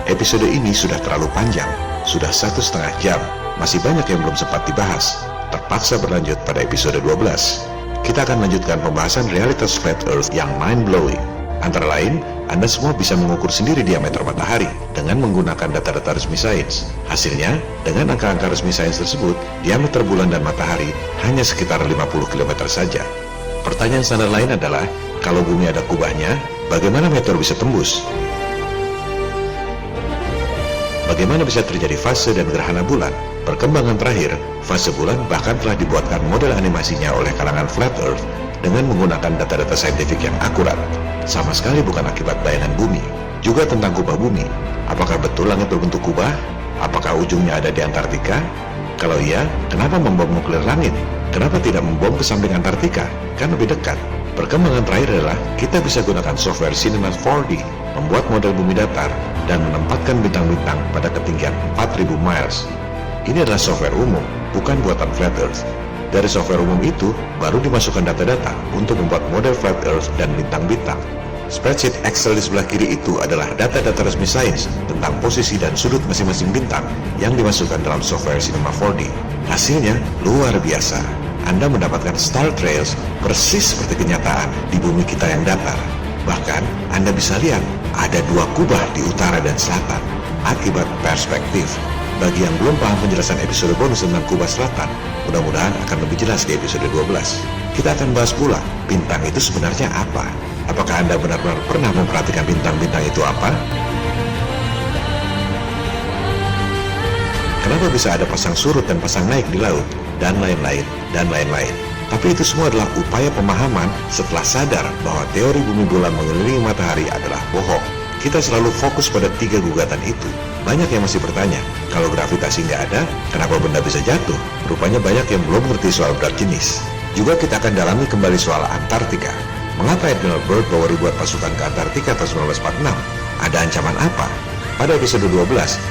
Episode ini sudah terlalu panjang, sudah 1,5 jam. Masih banyak yang belum sempat dibahas. Terpaksa berlanjut pada episode 12. Kita akan lanjutkan pembahasan realitas flat earth yang mind-blowing. Antara lain, Anda semua bisa mengukur sendiri diameter matahari dengan menggunakan data-data resmi sains. Hasilnya, dengan angka-angka resmi sains tersebut, diameter bulan dan matahari hanya sekitar 50 km saja. Pertanyaan standar lain adalah, kalau bumi ada kubahnya, bagaimana meteor bisa tembus? Bagaimana bisa terjadi fase dan gerhana bulan? Perkembangan terakhir, fase bulan bahkan telah dibuatkan model animasinya oleh kalangan flat earth dengan menggunakan data-data saintifik yang akurat. Sama sekali bukan akibat bayangan bumi. Juga tentang kubah bumi. Apakah betul langit berbentuk kubah? Apakah ujungnya ada di Antartika? Kalau iya, kenapa membom nuklir langit? Kenapa tidak membom ke samping Antartika? Kan lebih dekat. Perkembangan terakhir adalah kita bisa gunakan software Cinema 4D, membuat model bumi datar, dan menempatkan bintang-bintang pada ketinggian 4.000 miles. Ini adalah software umum, bukan buatan Flat Earth. Dari software umum itu, baru dimasukkan data-data untuk membuat model Flat Earth dan bintang-bintang. Spreadsheet Excel di sebelah kiri itu adalah data-data resmi sains tentang posisi dan sudut masing-masing bintang yang dimasukkan dalam software Cinema 4D. Hasilnya luar biasa. Anda mendapatkan star trails persis seperti kenyataan di bumi kita yang datar. Bahkan, Anda bisa lihat ada 2 kubah di utara dan selatan akibat perspektif. Bagi yang belum paham penjelasan episode bonus tentang kubah selatan, mudah-mudahan akan lebih jelas di episode 12. Kita akan bahas pula, bintang itu sebenarnya apa? Apakah Anda benar-benar pernah memperhatikan bintang-bintang itu apa? Kenapa bisa ada pasang surut dan pasang naik di laut? Dan lain-lain, dan lain-lain. Tapi itu semua adalah upaya pemahaman setelah sadar bahwa teori bumi bulan mengelilingi matahari adalah bohong. Kita selalu fokus pada 3 gugatan itu. Banyak yang masih bertanya, kalau gravitasi nggak ada, kenapa benda bisa jatuh? Rupanya banyak yang belum mengerti soal berat jenis. Juga kita akan dalami kembali soal Antartika. Mengapa Admiral Byrd bawa ribuan pasukan ke Antartika tahun 1946? Ada ancaman apa? Pada episode 12,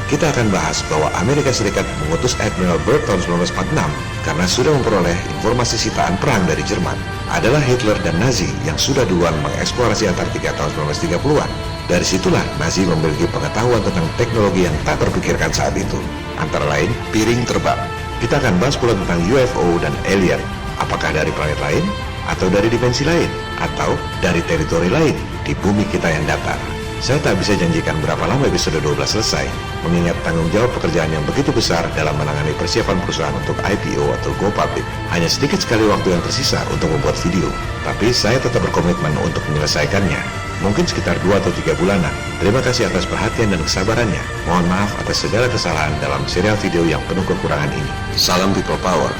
kita akan bahas bahwa Amerika Serikat mengutus Admiral Byrd tahun 1946 karena sudah memperoleh informasi sitaan perang dari Jerman. Adalah Hitler dan Nazi yang sudah duluan mengeksplorasi Antartika tahun 1930-an. Dari situlah Nazi memiliki pengetahuan tentang teknologi yang tak terpikirkan saat itu. Antara lain, piring terbang. Kita akan bahas pula tentang UFO dan alien. Apakah dari planet lain? Atau dari dimensi lain? Atau dari teritori lain di bumi kita yang datar? Saya tak bisa janjikan berapa lama episode 12 selesai, mengingat tanggung jawab pekerjaan yang begitu besar dalam menangani persiapan perusahaan untuk IPO atau go public. Hanya sedikit sekali waktu yang tersisa untuk membuat video, tapi saya tetap berkomitmen untuk menyelesaikannya. Mungkin sekitar 2 atau 3 bulanan. Terima kasih atas perhatian dan kesabarannya. Mohon maaf atas segala kesalahan dalam serial video yang penuh kekurangan ini. Salam People Power.